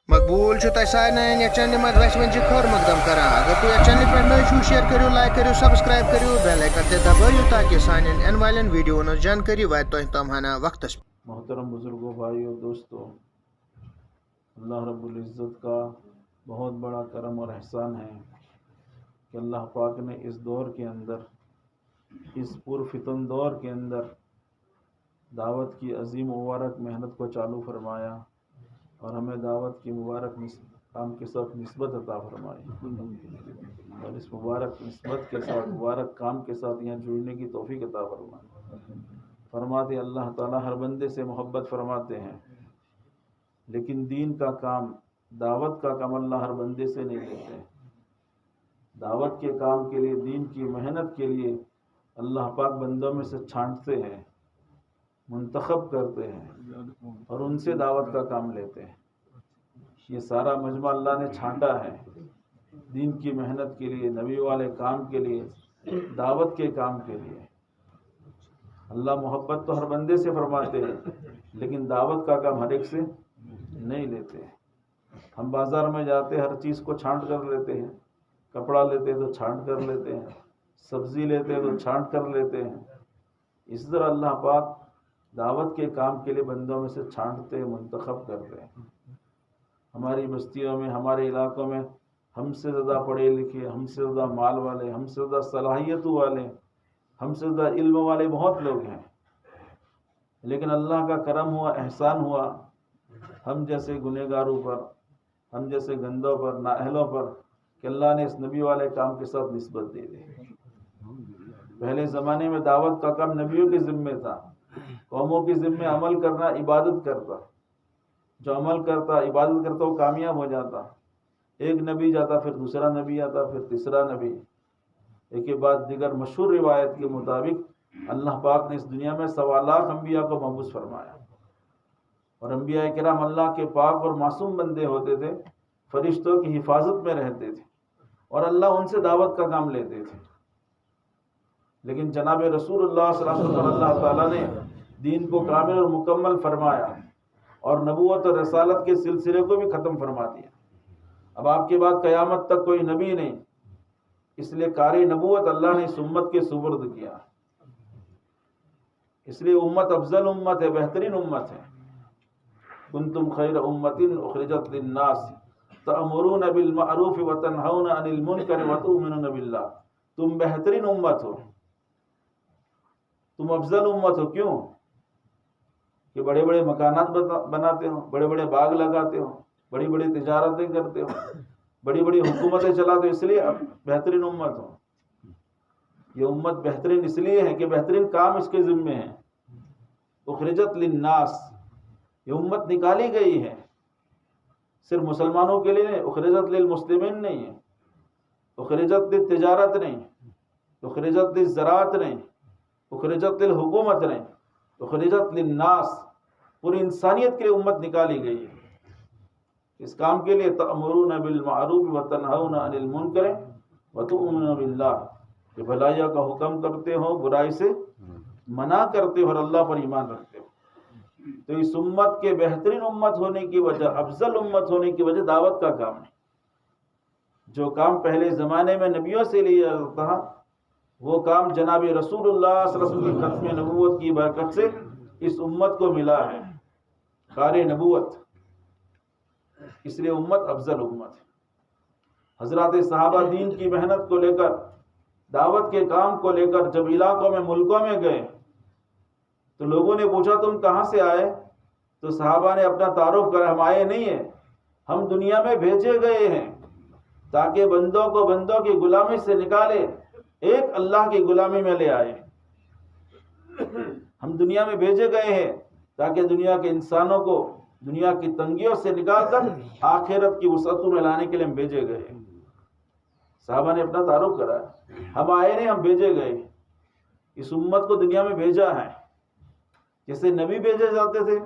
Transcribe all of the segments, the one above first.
مقبول تہ سارن یہ چینل مز ویسے خور مقدم کران اگر تھی یہ چینل پہ نئی چھو شیئر کرو لائک کرو سبسکرائب کرو بیل آئکن تے دبائیو تاکہ سان ان والن ویڈیو جانکاری وات تہ تام ہنا وقتس. محترم بزرگوں، بھائیو، دوستو، اللہ رب العزت کا بہت بڑا کرم اور احسان ہے کہ اللہ پاک نے اس دور کے اندر، اس پرفتن دور کے اندر دعوت کی عظیم مبارک محنت کو چالو فرمایا اور ہمیں دعوت کی مبارک کام کے ساتھ نسبت عطا فرمائی اور اس مبارک نسبت کے ساتھ، مبارک کام کے ساتھ یہاں جڑنے کی توفیق عطا فرمائی. فرماتے اللہ تعالیٰ ہر بندے سے محبت فرماتے ہیں، لیکن دین کا کام، دعوت کا کام اللہ ہر بندے سے نہیں لیتے. دعوت کے کام کے لیے، دین کی محنت کے لیے اللہ پاک بندوں میں سے چھانٹتے ہیں، منتخب کرتے ہیں اور ان سے دعوت کا کام لیتے ہیں. یہ سارا مجمع اللہ نے چھانٹا ہے دین کی محنت کے لیے، نبی والے کام کے لیے، دعوت کے کام کے لیے. اللہ محبت تو ہر بندے سے فرماتے ہیں، لیکن دعوت کا کام ہر ایک سے نہیں لیتے. ہم بازار میں جاتے ہر چیز کو چھانٹ کر لیتے ہیں، کپڑا لیتے تو چھانٹ کر لیتے ہیں، سبزی لیتے تو چھانٹ کر لیتے ہیں. اس طرح اللہ پاک دعوت کے کام کے لیے بندوں میں سے چھانٹتے، منتخب کرتے ہیں. ہماری بستیوں میں، ہمارے علاقوں میں ہم سے زیادہ پڑھے لکھے، ہم سے زیادہ مال والے، ہم سے زیادہ صلاحیتوں والے، ہم سے زیادہ علم والے بہت لوگ ہیں، لیکن اللہ کا کرم ہوا، احسان ہوا ہم جیسے گنہگاروں پر، ہم جیسے گندوں پر، نااہلوں پر، کہ اللہ نے اس نبی والے کام کے ساتھ نسبت دے دی. پہلے زمانے میں دعوت کا کام نبیوں کے ذمے تھا، قوموں کے ذمے عمل کرنا، عبادت کرتا. جو عمل کرتا، عبادت کرتا، وہ کامیاب ہو جاتا. ایک نبی جاتا، پھر دوسرا نبی آتا، پھر تیسرا نبی. ایک کے بعد دیگر مشہور روایت کے مطابق اللہ پاک نے اس دنیا میں 1.25 لاکھ انبیاء کو مبعوث فرمایا. اور انبیاء کرام اللہ کے پاک اور معصوم بندے ہوتے تھے، فرشتوں کی حفاظت میں رہتے تھے اور اللہ ان سے دعوت کا کام لیتے تھے. لیکن جناب رسول اللہ صلی اللہ علیہ وسلم، اللہ تعالیٰ نے دین کو کامل اور مکمل فرمایا اور نبوت اور رسالت کے سلسلے کو بھی ختم فرما دیا. اب آپ کے بعد قیامت تک کوئی نبی نہیں، اس لیے کاری نبوت اللہ نے اس امت کے سپرد کیا. اس لیے امت افضل امت ہے، بہترین امت ہے. کنتم خیر امت اخرجت للناس تأمرون بالمعروف وتنہون عن المنکر وتؤمنون باللہ. تم بہترین امت ہو، تم افضل امت ہو. کیوں؟ کہ بڑے بڑے مکانات بناتے ہو، بڑے بڑے باغ لگاتے ہو، بڑی بڑی تجارتیں کرتے ہو، بڑی بڑی حکومتیں چلاتے ہو، اس لیے اب بہترین امت ہو. یہ امت بہترین اس لیے ہے کہ بہترین کام اس کے ذمے ہیں. اخرجت للناس، یہ امت نکالی گئی ہے صرف مسلمانوں کے لیے نہیں. اخرجت للمسلمین نہیں ہے، اخرجت للتجارت نہیں، اخرجت للزراعت نہیں، اخرجت للحکومت نہیں، اخرجت للناس. پوری انسانیت کے لیے امت نکالی گئی ہے. اس کام کے لیے تأمرون بالمعروف وتنہون عن المنکر وتؤمنون باللہ، کہ بھلائیوں کا حکم کرتے ہو، برائی سے منع کرتے ہو اور اللہ پر ایمان رکھتے ہو. تو اس امت کے بہترین امت ہونے کی وجہ، افضل امت ہونے کی وجہ دعوت کا کام ہے. جو کام پہلے زمانے میں نبیوں سے لیا جاتا تھا، وہ کام جناب رسول اللہ صلی اللہ علیہ وسلم کی ختم نبوت کی برکت سے اس امت کو ملا ہے، کار نبوت. اس لیے امت افضل امت ہے. حضرات صحابہ دین کی محنت کو لے کر، دعوت کے کام کو لے کر جب علاقوں میں، ملکوں میں گئے تو لوگوں نے پوچھا تم کہاں سے آئے؟ تو صحابہ نے اپنا تعارف کرا، ہم آئے نہیں ہیں، ہم دنیا میں بھیجے گئے ہیں تاکہ بندوں کو بندوں کی غلامی سے نکالے، ایک اللہ کی غلامی میں لے آئے. ہم دنیا میں بھیجے گئے ہیں تاکہ دنیا کے انسانوں کو دنیا کی تنگیوں سے نکال کر آخرت کی وسعتوں میں لانے کے لیے ہم بھیجے گئے ہیں. صحابہ نے اپنا تعارف کرا، ہم آئے نہیں، ہم بھیجے گئے. اس امت کو دنیا میں بھیجا ہے. جیسے نبی بھیجے جاتے تھے،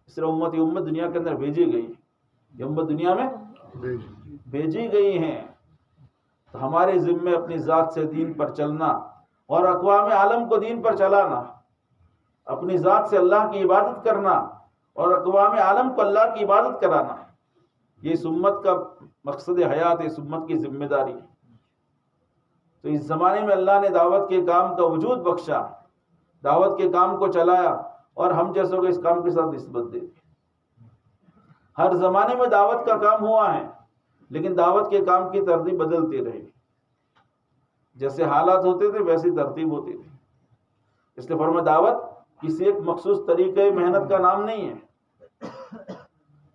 اس طرح امت دنیا کے اندر بھیجی گئی. یہ امت دنیا میں بھیجی گئی ہیں. تو ہمارے ذمے اپنی ذات سے دین پر چلنا اور اقوام عالم کو دین پر چلانا، اپنی ذات سے اللہ کی عبادت کرنا اور اقوام عالم کو اللہ کی عبادت کرانا. یہ اس امت کا مقصد حیات ہے، اس امت کی ذمہ داری ہے۔ تو اس زمانے میں اللہ نے دعوت کے کام کا وجود بخشا، دعوت کے کام کو چلایا، اور ہم جیسوں کو اس کام کے ساتھ نسبت دے دی۔ ہر زمانے میں دعوت کا کام ہوا ہے، لیکن دعوت کے کام کی ترتیب بدلتی رہی، جیسے حالات ہوتے تھے ویسی ترتیب ہوتی تھی۔ اس لیے فرمایا دعوت کسی ایک مخصوص طریقے محنت کا نام نہیں ہے،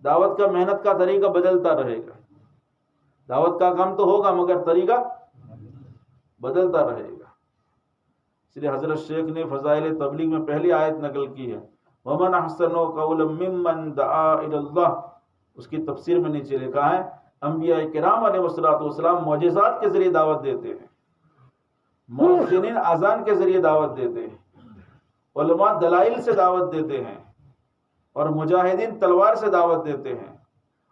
دعوت کا محنت کا طریقہ بدلتا رہے گا۔ دعوت کا کام تو ہوگا مگر طریقہ بدلتا رہے گا۔ اس لیے حضرت شیخ نے فضائل تبلیغ میں پہلی آیت نقل کی ہے، وَمَنْ أَحْسَنُ قَوْلًا مِّمَّنْ دَعَا إِلَى اللَّهِ۔ اس کی تفسیر میں نیچے لکھا ہے انبیاء کرام علیہ السلام معجزات کے ذریعے دعوت دیتے ہیں، مؤذنین اذان کے ذریعے دعوت دیتے ہیں، علماء دلائل سے دعوت دیتے ہیں، اور مجاہدین تلوار سے دعوت دیتے ہیں،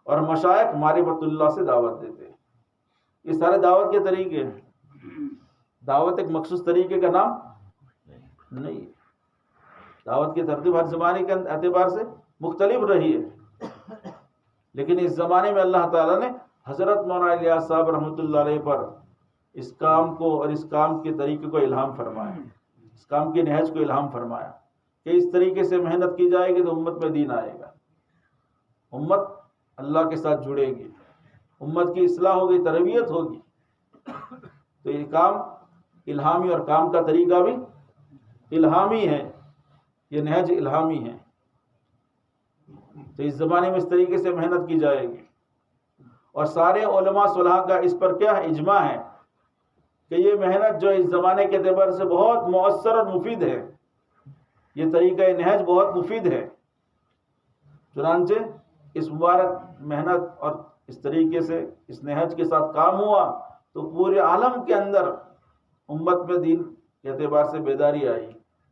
اور مشائخ معرفت اللہ سے دعوت دیتے ہیں۔ یہ سارے دعوت کے طریقے ہیں۔ دعوت ایک مخصوص طریقے کا نام نہیں ہے۔ دعوت کی ترتیب ہر زمانے کے اعتبار سے مختلف رہی ہے، لیکن اس زمانے میں اللہ تعالیٰ نے حضرت مولانا الیاس صاحب رحمۃ اللہ علیہ پر اس کام کو اور اس کام کے طریقے کو الہام فرمایا، اس کام کی نہج کو الہام فرمایا کہ اس طریقے سے محنت کی جائے گی تو امت میں دین آئے گا، امت اللہ کے ساتھ جڑے گی، امت کی اصلاح ہوگی، تربیت ہوگی۔ تو یہ کام الہامی اور کام کا طریقہ بھی الہامی ہے، یہ نہج الہامی ہے۔ تو اس زمانے میں اس طریقے سے محنت کی جائے گی، اور سارے علماء صلحاء کا اس پر کیا اجماع ہے کہ یہ محنت جو اس زمانے کے اعتبار سے بہت مؤثر اور مفید ہے، یہ طریقہ نہج بہت مفید ہے۔ چنانچہ اس مبارک محنت اور اس طریقے سے اس نہج کے ساتھ کام ہوا تو پورے عالم کے اندر امت میں دین کے اعتبار سے بیداری آئی،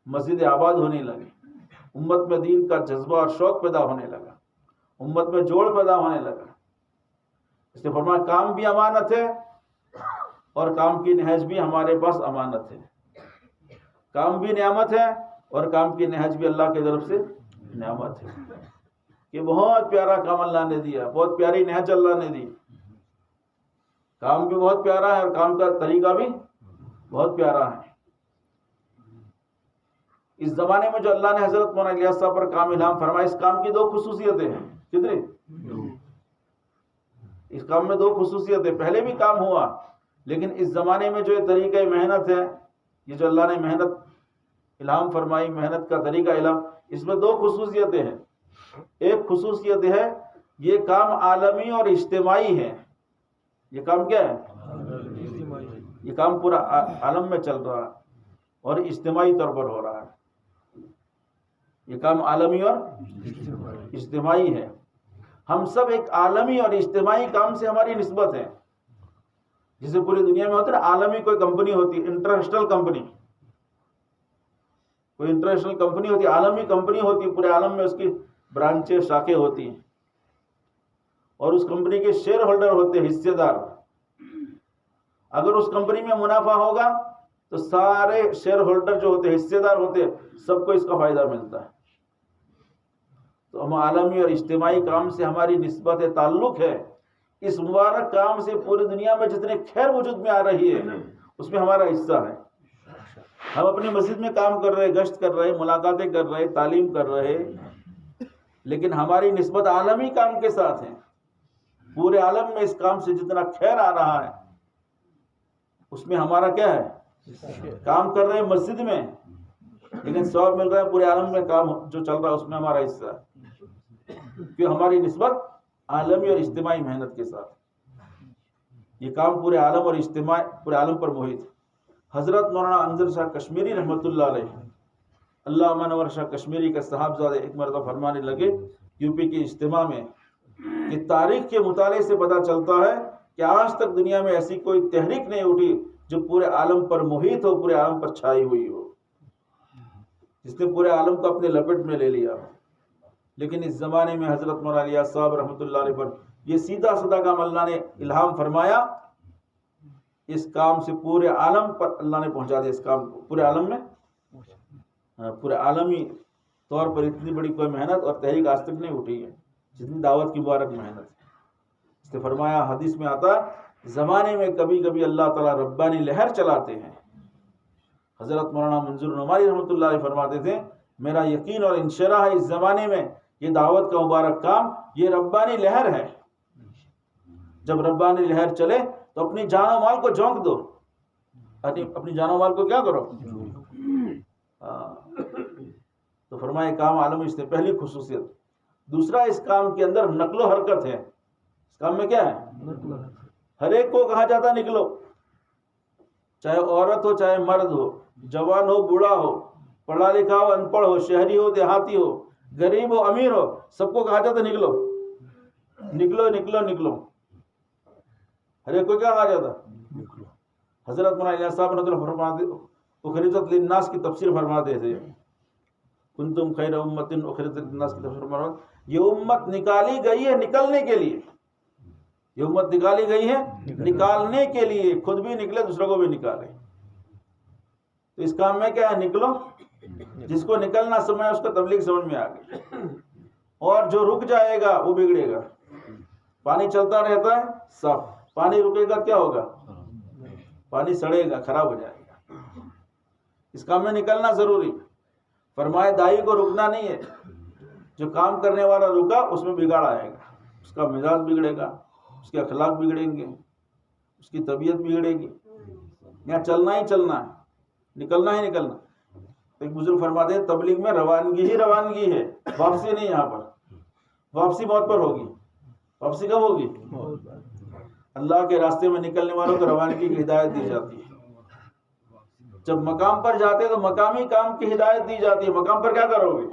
مسجد آباد ہونے لگی، امت میں دین کا جذبہ اور شوق پیدا ہونے لگا، امت میں جوڑ پیدا ہونے لگا۔ اس نے فرمایا کام بھی امانت ہے اور کام کی نہج بھی ہمارے پاس امانت ہے۔ کام بھی نعمت ہے اور کام کی نہج بھی اللہ کی طرف سے نعمت ہے۔ کہ بہت پیارا کام اللہ نے دیا، بہت پیاری نہج اللہ نے دی۔ کام بھی بہت پیارا ہے اور کام کا طریقہ بھی بہت پیارا ہے۔ اس زمانے میں جو اللہ نے حضرت مولانا الیاس صاحب پر کام الہام فرمایا، اس کام کی دو خصوصیتیں ہیں۔ کتنی؟ اس کام میں دو خصوصیتیں، پہلے بھی کام ہوا لیکن اس زمانے میں جو یہ طریقہ محنت ہے، یہ جو اللہ نے محنت الہام فرمائی، محنت کا طریقہ الہام، اس میں دو خصوصیتیں ہیں۔ ایک خصوصیت ہے یہ کام عالمی اور اجتماعی ہے۔ یہ کام کیا ہے؟ یہ کام پورا عالم میں چل رہا ہے اور اجتماعی طور پر ہو رہا ہے۔ یہ کام عالمی اور اجتماعی ہے۔ ہم سب ایک عالمی اور اجتماعی کام سے ہماری نسبت ہے۔ جسے پوری دنیا میں ہوتا ہے نا، عالمی کوئی کمپنی ہوتی ہے، انٹرنیشنل کمپنی، کوئی انٹرنیشنل کمپنی ہوتی ہے، عالمی کمپنی ہوتی ہے، پورے عالم میں اس کی برانچیں، شاخیں ہوتی ہیں، اور اس کمپنی کے شیئر ہولڈر ہوتے ہیں، حصے دار۔ اگر اس کمپنی میں منافع ہوگا تو سارے شیئر ہولڈر جو ہوتے ہیں، حصے دار ہوتے ہیں، سب کو اس کا فائدہ ملتا ہے۔ تو ہم عالمی اور اجتماعی کام سے ہماری نسبت تعلق ہے۔ اس مبارک کام سے پوری دنیا میں جتنے خیر وجود میں آ رہی ہے اس میں ہمارا حصہ ہے۔ ہم اپنی مسجد میں کام کر رہے، گشت کر رہے، ملاقاتیں کر رہے، تعلیم کر رہے، لیکن ہماری نسبت عالمی کام کے ساتھ ہے۔ پورے عالم میں اس کام سے جتنا خیر آ رہا ہے اس میں ہمارا کیا ہے؟ کام کر رہے ہیں مسجد میں لیکن ثواب مل رہا ہے پورے عالم میں، کام جو چل رہا ہے اس میں ہمارا حصہ ہے، کہ ہماری نسبت عالمی اور اجتماعی محنت کے ساتھ۔ یہ کام پورے عالم اور اجتماعی پورے عالم پر محیط ہے۔ حضرت مولانا انظر شاہ کشمیری رحمۃ اللہ علیہ، اللہ منور شاہ کشمیری کا صاحبزادہ، ایک مرتبہ فرمانے لگے یو پی کے اجتماع میں کہ تاریخ کے مطالعے سے پتہ چلتا ہے کہ آج تک دنیا میں ایسی کوئی تحریک نہیں اٹھی جو پورے عالم پر محیط ہو، پورے عالم پر چھائی ہوئی ہو، جس نے پورے عالم کو اپنے لپٹ میں لے لیا۔ لیکن اس زمانے میں حضرت مولانا الیاس صاحب رحمۃ اللہ علیہ پر یہ سیدھا سادہ کام اللہ نے الہام فرمایا، اس کام سے پورے عالم پر اللہ نے پہنچا دیا۔ اس کام کو پورے عالم میں، پورے عالمی طور پر اتنی بڑی کوئی محنت اور تحریک آج تک نہیں اٹھی ہے جتنی دعوت کی مبارک محنت ہے۔ اس نے فرمایا حدیث میں آتا زمانے میں کبھی کبھی اللہ تعالیٰ ربانی لہر چلاتے ہیں. حضرت مولانا منظور نعمانی رحمۃ اللہ علیہ فرماتے تھے میرا یقین اور انشراح ہے اس زمانے میں یہ دعوت کا مبارک کام یہ ربانی لہر ہے. جب ربانی لہر چلے تو اپنی جان و مال کو جھونک دو. اپنی جان و مال کو کیا کرو. تو فرمائے کام عالم اس نے پہلی خصوصیت. دوسرا اس کام کے اندر نقل و حرکت ہے. اس کام میں کیا ہے؟ ہر ایک کو کہا جاتا نکلو، چاہے عورت ہو چاہے مرد ہو، جوان ہو بوڑھا ہو، پڑھا لکھا ہو ان پڑھ ہو، شہری ہو دیہاتی ہو، غریب ہو امیر ہو، سب کو کہا جاتا نکلو نکلو نکلو نکلو. ہر ایک کو کیا کہا جاتا؟ حضرت مولانا الیاس صاحب رضی اللہ فرماتے اخرجت للناس کی تفسیر فرماتے تھے کنتم خیر امت اخرجت للناس کی تفسیر فرماتے یہ امت نکالی گئی ہے نکلنے کے لیے. یہ امت نکالی گئی ہے نکالنے کے لیے، خود بھی نکلے دوسروں کو بھی نکالے. تو اس کام میں کیا ہے؟ نکلو. جس کو نکلنا سمجھ اس کو تبلیغ سمجھ میں آ گئی. اور جو رک جائے گا وہ بگڑے گا. پانی چلتا رہتا ہے صاف، پانی رکے گا کیا ہوگا؟ پانی سڑے گا، خراب ہو جائے گا. اس کام میں نکلنا ضروری. فرمائے دائی کو رکنا نہیں ہے. جو کام کرنے والا رکا اس میں بگاڑ آئے گا، اس کا مزاج بگڑے گا، اس کے اخلاق بگڑیں گے، اس کی طبیعت بگڑے گی. یہاں چلنا ہی چلنا ہے، نکلنا ہی نکلنا. ایک بزرگ فرماتے ہیں تبلیغ میں روانگی ہی روانگی ہے، واپسی نہیں. یہاں پر واپسی موت پر ہوگی. واپسی کب ہوگی؟ اللہ کے راستے میں نکلنے والوں کو روانگی کی ہدایت دی جاتی ہے. جب مقام پر جاتے تو مقامی کام کی ہدایت دی جاتی ہے. مقام پر کیا کرو گے؟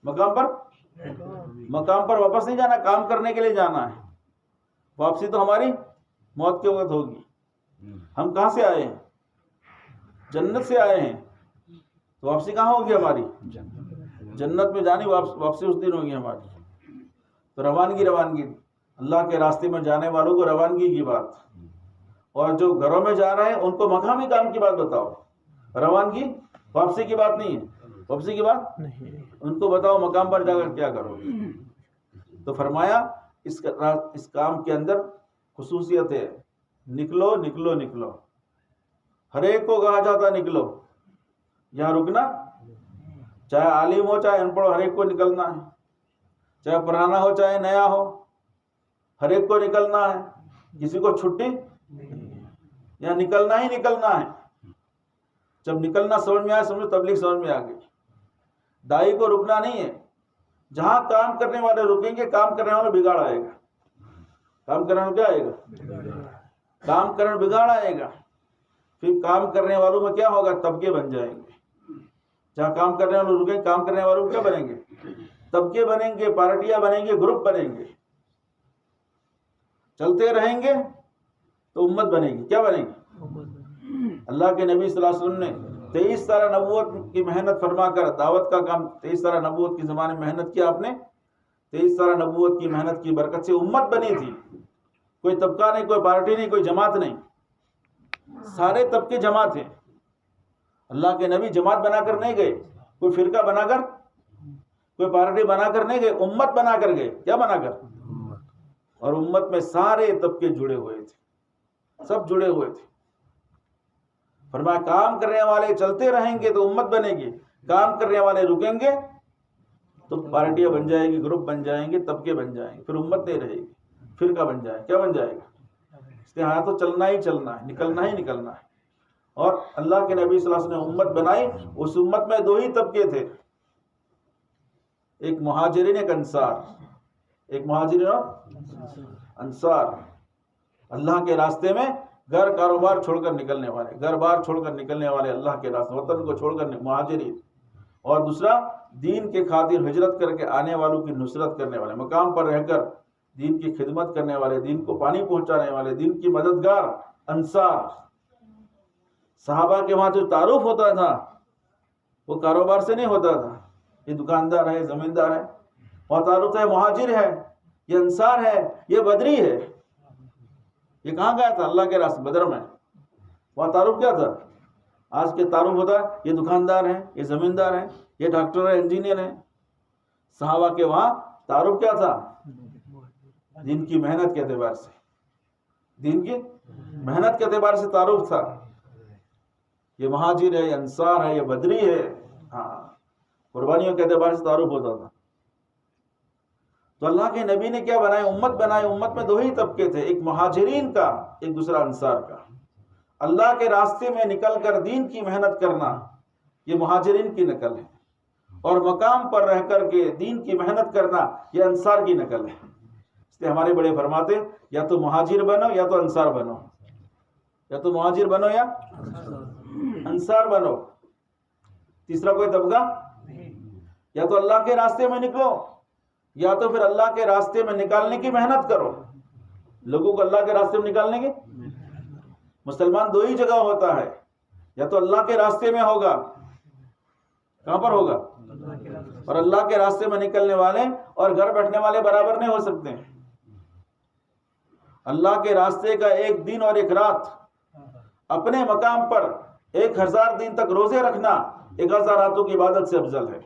مقام پر واپس نہیں جانا، کام کرنے کے لیے جانا ہے. واپسی تو ہماری موت کے وقت ہوگی. ہم کہاں سے آئے ہیں؟ جنت سے آئے ہیں. تو واپسی کہاں ہوگی ہماری؟ جنت میں جانی واپسی اس دن ہوگی ہماری. تو روانگی اللہ کے راستے میں جانے والوں کو روانگی کی بات، اور جو گھروں میں جا رہے ہیں ان کو مقامی کام کی بات بتاؤ. روانگی واپسی کی بات نہیں ہے. واپسی کی بات ان کو بتاؤ مقام پر جا کر کیا کرو. تو فرمایا اس کام کے اندر خصوصیت ہے نکلو نکلو نکلو. ہر ایک کو کہا جاتا نکلو. یہاں رکنا، چاہے عالم ہو چاہے ان پڑھ ہو، ہر ایک کو نکلنا ہے. چاہے پرانا ہو چاہے نیا ہو، ہر ایک کو نکلنا ہے. کسی کو چھٹی، یہاں نکلنا ہی نکلنا ہے. جب نکلنا سمجھ میں آئے سمجھو تبلیغ سمجھ میں آ گئی. دائی کو رکنا نہیں ہے. جہاں کام کرنے والے رکیں گے کام کرنے والے بگاڑ آئے گا. کام کرنے والے کیا آئے گا؟ کام کرنے بگاڑ آئے گا. پھر کام کرنے والوں میں کیا ہوگا؟ طبقے بن جائیں گے. جہاں کام کرنے والے رکیں کام کرنے والوں کیا بنیں گے؟ طبقے بنیں گے، پارٹیاں بنیں گے، گروپ بنیں گے. چلتے رہیں گے تو امت بنے گی. کیا بنے گی؟ اللہ کے نبی صلی اللہ علیہ وسلم نے 23 سال نبوت کی محنت فرما کر دعوت کا کام 23 سال نبوت کی زمانے میں محنت کیا. آپ نے 23 سال نبوت کی محنت کی برکت سے امت بنی تھی. کوئی طبقہ نہیں، کوئی پارٹی نہیں، کوئی جماعت نہیں. سارے طبقے جماعت ہیں. اللہ کے نبی جماعت بنا کر نہیں گئے، کوئی فرقہ بنا کر، کوئی پارٹی بنا کر نہیں گئے، امت بنا کر گئے. کیا بنا کر؟ اور امت میں سارے طبقے جڑے ہوئے تھے، سب جڑے ہوئے تھے. فرمایا کام کرنے والے چلتے رہیں گے تو امت بنے گی. کام کرنے والے رکیں گے تو پارٹیاں بن جائیں گی، گروپ بن جائیں گے، طبقے بن جائیں گے. پھر امت نہیں رہے گی، فرقہ بن جائے. کیا بن جائے گا؟ اس کے ہاں تو چلنا ہی چلنا ہے، نکلنا ہی نکلنا ہے. اور اللہ کے نبی صلی اللہ علیہ وسلم نے امت بنائی. اس امت میں 2 ہی طبقے تھے، ایک مہاجرین، ایک انصار. ایک مہاجرین اور انصار. اللہ کے راستے میں گھر کاروبار چھوڑ کر نکلنے والے، گھر بار چھوڑ کر نکلنے والے، اللہ کے راستے وطن کو چھوڑ کر مہاجرین. اور دوسرا دین کے خاطر ہجرت کر کے آنے والوں کی نصرت کرنے والے، مقام پر رہ کر دین کی خدمت کرنے والے، دین کو پانی پہنچانے والے، دین کی مددگار انصار. صحابہ کے وہاں جو تعارف ہوتا تھا وہ کاروبار سے نہیں ہوتا تھا. یہ دکاندار ہے، زمیندار ہے. وہاں تعارف ہے مہاجر ہے، یہ انصار ہے، یہ بدری ہے. یہ کہاں گیا تھا؟ اللہ کے راستے بدر میں. وہاں تعارف کیا تھا؟ آج کے تعارف ہوتا ہے یہ دکاندار ہے، یہ زمیندار ہے، یہ ڈاکٹر ہے، انجینئر ہے. صحابہ کے وہاں تعارف کیا تھا؟ دین کی محنت کے اعتبار سے، دین کی محنت کے اعتبار سے تعارف تھا، یہ مہاجر ہے، یہ انصار ہے، یہ بدری ہے، ہاں قربانیوں کے اعتبار سے تعارف ہوتا تھا۔ تو اللہ کے نبی نے کیا بنائے؟ امت بنائے۔ امت میں دو ہی طبقے تھے، ایک مہاجرین کا، ایک دوسرا انصار کا۔ اللہ کے راستے میں نکل کر دین کی محنت کرنا یہ مہاجرین کی نقل ہے، اور مقام پر رہ کر کے دین کی محنت کرنا یہ انصار کی نقل ہے۔ اس لیے ہمارے بڑے فرماتے یا تو مہاجر بنو یا تو انصار بنو، یا تو مہاجر بنو یا انصار بنو، تیسرا کوئی طبقہ، یا تو اللہ کے راستے میں نکلو یا تو پھر اللہ کے راستے میں نکالنے کی محنت کرو، لوگوں کو اللہ کے راستے میں نکالنے کی۔ مسلمان دو ہی جگہ ہوتا ہے، یا تو اللہ کے راستے میں ہوگا، کہاں پر ہوگا؟ اور اللہ کے راستے میں نکلنے والے اور گھر بیٹھنے والے برابر نہیں ہو سکتے۔ اللہ کے راستے کا ایک دن اور ایک رات اپنے مقام پر 1000 دن تک روزے رکھنا 1000 راتوں کی عبادت سے افضل ہے۔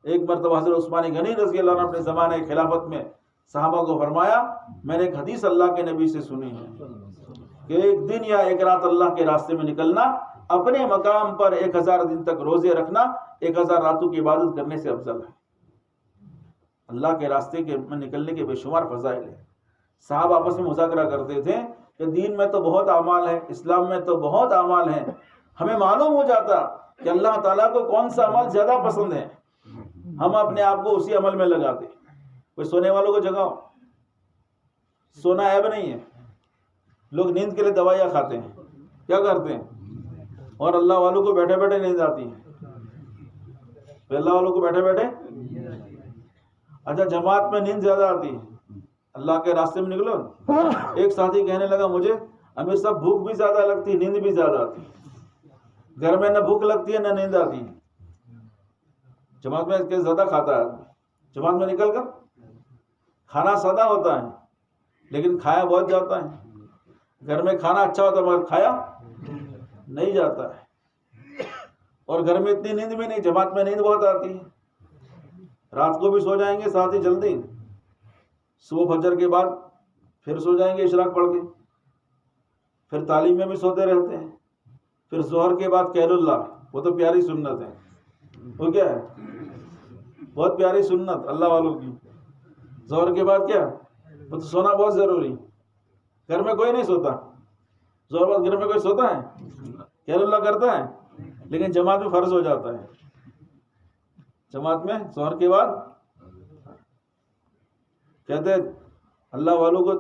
ایک مرتبہ حضرت عثمان غنی رضی اللہ عنہ اپنے زمانے خلافت میں صحابہ کو فرمایا، میں نے ایک حدیث اللہ کے نبی سے سنی ہے کہ ایک دن یا ایک رات اللہ کے راستے میں نکلنا اپنے مقام پر 1000 دن تک روزے رکھنا 1000 راتوں کی عبادت کرنے سے افضل ہے۔ اللہ کے راستے میں نکلنے کے بے شمار فضائل ہیں۔ صحابہ آپس میں مذاکرہ کرتے تھے کہ دین میں تو بہت اعمال ہیں، اسلام میں تو بہت اعمال ہیں، ہمیں معلوم ہو جاتا کہ اللہ تعالیٰ کو کون سا عمل زیادہ پسند ہے، ہم اپنے آپ کو اسی عمل میں لگاتے۔ کوئی سونے والوں کو جگاؤ، سونا عیب نہیں ہے، لوگ نیند کے لیے دوائیاں کھاتے ہیں، کیا کرتے ہیں، اور اللہ والوں کو بیٹھے بیٹھے نیند آتی ہے، تو اللہ والوں کو بیٹھے بیٹھے اچھا جماعت میں نیند زیادہ آتی ہے، اللہ کے راستے میں نکلو۔ ایک ساتھی کہنے لگا مجھے امیر صاحب بھوک بھی زیادہ لگتی ہے، نیند بھی زیادہ آتی ہے، گھر میں نہ بھوک لگتی ہے نہ نیند آتی ہے، جماعت میں زیادہ کھاتا ہے آدمی، جماعت میں نکل کر کھانا سادہ ہوتا ہے لیکن کھایا بہت جاتا ہے، گھر میں کھانا اچھا ہوتا ہے مگر کھایا نہیں جاتا ہے، اور گھر میں اتنی نیند بھی نہیں، جماعت میں نیند بہت آتی ہے، رات کو بھی سو جائیں گے ساتھ ہی جلدی، صبح فجر کے بعد پھر سو جائیں گے اشراق پڑھ کے، پھر تعلیم میں بھی سوتے رہتے ہیں، پھر ظہر کے بعد قیل اللہ، وہ تو پیاری سنت ہے، وہ کیا ہے بہت پیاری سنت اللہ والوں کی، ظہر کے بعد کیا وہ تو سونا بہت ضروری، گھر میں کوئی نہیں سوتا، ظہر بعد گھر میں کوئی سوتا ہے، قیل اللہ کرتا ہے، لیکن جماعت میں فرض ہو جاتا ہے، جماعت میں ظہر کے بعد کہتے ہیں اللہ والوں کو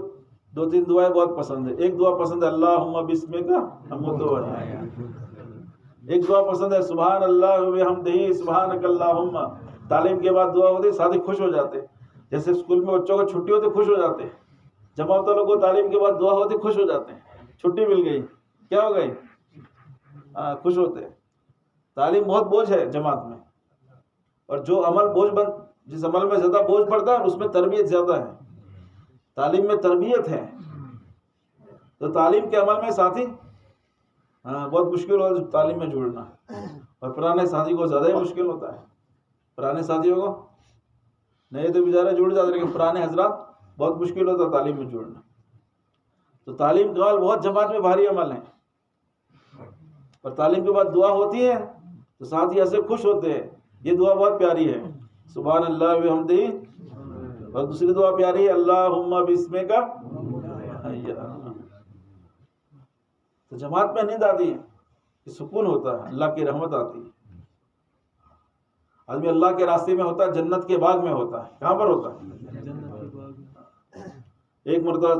2-3 دعائیں بہت پسند ہے، ایک دعا پسند ہے اللہم بسمک اموت و احیا، ایک دعا پسند ہے سبحان اللہ وبحمدہ سبحانک اللہم، تعلیم کے بعد دعا ہوتی ساتھ ہی خوش ہو جاتے، جیسے اسکول میں بچوں کو چھٹی ہوتی خوش ہو جاتے، جماعت والوں کو تعلیم کے بعد دعا ہوتی خوش ہو جاتے ہیں، چھٹی مل گئی، کیا ہو گئی، خوش ہوتے۔ تعلیم بہت بوجھ ہے جماعت میں، اور جو عمل جس عمل میں زیادہ بوجھ پڑتا ہے اس میں تربیت زیادہ ہے، تعلیم میں تربیت ہے، تو تعلیم کے عمل میں ساتھی بہت مشکل ہوتا ہے تعلیم میں جڑنا، اور پرانے ساتھی کو زیادہ ہی مشکل ہوتا ہے، پرانے ساتھیوں کو نئے تو بیچارے جڑ جاتے لیکن پرانے حضرات بہت مشکل ہوتا ہے تعلیم میں جڑنا، تو تعلیم کا عمل بہت جماعت میں بھاری عمل ہے، اور تعلیم کے بعد دعا ہوتی ہے تو ساتھی ایسے خوش ہوتے ہیں، یہ دعا بہت پیاری ہے سبحان اللہ وبحمدہ، اور دوسری دعا پیاری ہے اللہم بسمک احیا، تو جماعت میں نیند آتی ہے، سکون ہوتا ہے، اللہ کی رحمت آتی ہے، آدمی اللہ کے راستے میں ہوتا ہے، جنت کے باغ میں ہوتا ہے، کہاں پر ہوتا ہے؟ ایک مرتبہ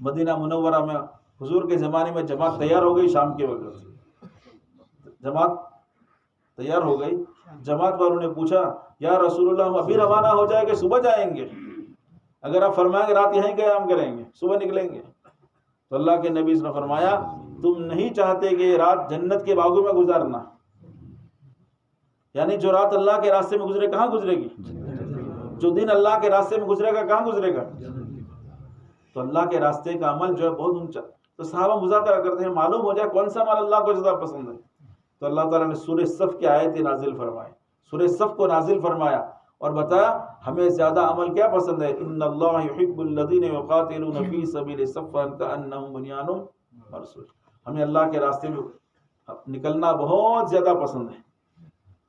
مدینہ منورہ میں حضور کے زمانے میں جماعت تیار ہو گئی، شام کے وقت جماعت تیار ہو گئی، جماعت والوں نے پوچھا یا رسول اللہ ہم ابھی روانہ ہو جائیں گے صبح جائیں گے؟ اگر آپ فرمائیں گے رات یہیں قیام کریں گے صبح نکلیں گے، تو اللہ کے نبی نے فرمایا تم نہیں چاہتے کہ یہ رات جنت کے باغوں میں گزارنا، یعنی جو رات اللہ کے راستے میں گزرے کہاں گزرے گی، جو دن اللہ کے راستے میں گزرے گا کہاں گزرے گا، تو اللہ کے راستے کا عمل جو ہے بہت اونچا، تو صحابہ مذاکرہ کرتے ہیں معلوم ہو جائے کون سا عمل اللہ کو زیادہ پسند ہے، تو اللہ تعالیٰ نے سورہ صف کی آیت نازل فرمائی، سورہ صف کو نازل فرمایا، اور بتایا ہمیں زیادہ عمل کیا پسند ہے، ان اللہ یحب الذین یقاتلون فی سبیلہ صفا کانہم بنیان مرصوص. ہمیں اللہ کے راستے میں نکلنا بہت زیادہ پسند ہے.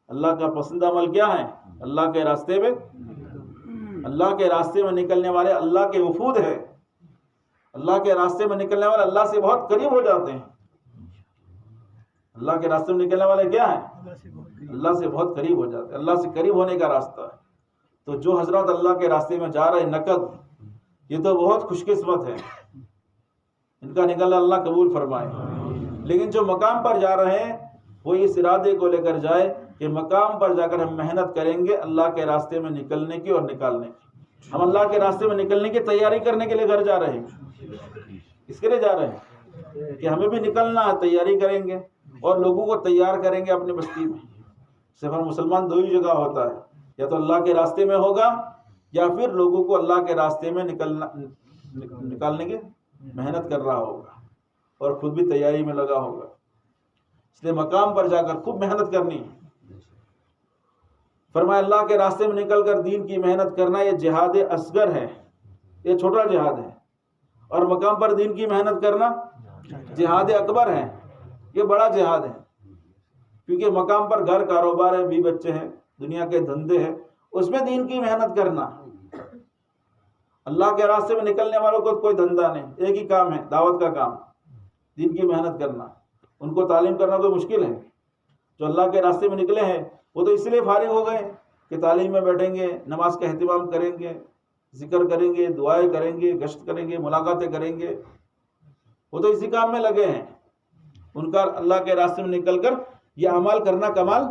اللہ کا پسندہ عمل کیا ہے؟ اللہ کے راستے میں، اللہ کے راستے میں نکلنے والے اللہ کے وفود ہے. اللہ کے راستے میں نکلنے والے اللہ سے بہت قریب ہو جاتے ہیں. اللہ کے راستے میں نکلنے والے کیا ہیں؟ اللہ سے بہت قریب ہو جاتے ہیں. اللہ سے قریب ہونے کا راستہ ہے. تو جو حضرات اللہ کے راستے میں جا رہے ہیں نقد، یہ تو بہت خوش قسمت ہے، ان کا نکلنا اللہ قبول فرمائے. لیکن جو مقام پر جا رہے ہیں وہ اس ارادے کو لے کر جائے کہ مقام پر جا کر ہم محنت کریں گے اللہ کے راستے میں نکلنے کی اور نکالنے کی. ہم اللہ کے راستے میں نکلنے کی تیاری کرنے کے لیے گھر جا رہے ہیں. اس کے لیے جا رہے ہیں کہ ہمیں بھی نکلنا ہے، تیاری کریں گے اور لوگوں کو تیار کریں گے اپنی بستی میں. سفر مسلمان دو ہی جگہ ہوتا ہے، یا تو اللہ کے راستے میں ہوگا یا پھر لوگوں کو اللہ کے راستے میں نکالنے کی محنت کر رہا ہوگا اور خود بھی تیاری میں لگا ہوگا. اس لیے مقام پر جا کر خوب محنت کرنی ہے. فرمایا اللہ کے راستے میں نکل کر دین کی محنت کرنا یہ جہاد اصغر ہے، یہ چھوٹا جہاد ہے. اور مقام پر دین کی محنت کرنا جہاد اکبر ہے، یہ بڑا جہاد ہے. کیونکہ مقام پر گھر کاروبار ہے، بیوی بچے ہیں، دنیا کے دھندے ہیں، اس میں دین کی محنت کرنا. اللہ کے راستے میں نکلنے والوں کو کوئی دھندا نہیں، ایک ہی کام ہے، دعوت کا کام، دین کی محنت کرنا. ان کو تعلیم کرنا کوئی مشکل ہے؟ جو اللہ کے راستے میں نکلے ہیں وہ تو اس لیے فارغ ہو گئے کہ تعلیم میں بیٹھیں گے، نماز کا اہتمام کریں گے، ذکر کریں گے، دعائیں کریں گے، گشت کریں گے، ملاقاتیں کریں گے. وہ تو اسی کام میں لگے ہیں. ان کا اللہ کے راستے میں نکل کر یہ اعمال کرنا کمال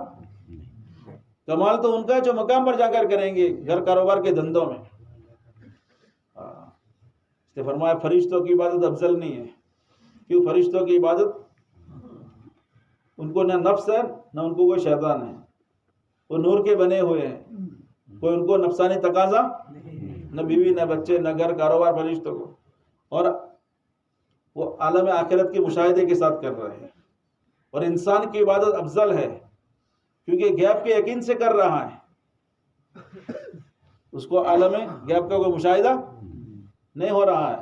تو ان کا جو مقام پر جا کر کریں گے گھر کاروبار کے دھندوں میں. اس نے فرمایا فرشتوں کی عبادت افضل نہیں ہے. کیوں؟ فرشتوں کی عبادت ان کو نہ نفس ہے نہ ان کو کوئی شیطان ہے. وہ نور کے بنے ہوئے ہیں، کوئی ان کو نفسانی تقاضا نہ بیوی نہ بچے نہ گھر کاروبار فرشتوں کو. اور وہ عالم آخرت کے مشاہدے کے ساتھ کر رہے ہیں. اور انسان کی عبادت افضل ہے کیونکہ غیب کے یقین سے کر رہا ہے. اس کو عالم غیب کا کوئی مشاہدہ نہیں ہو رہا ہے.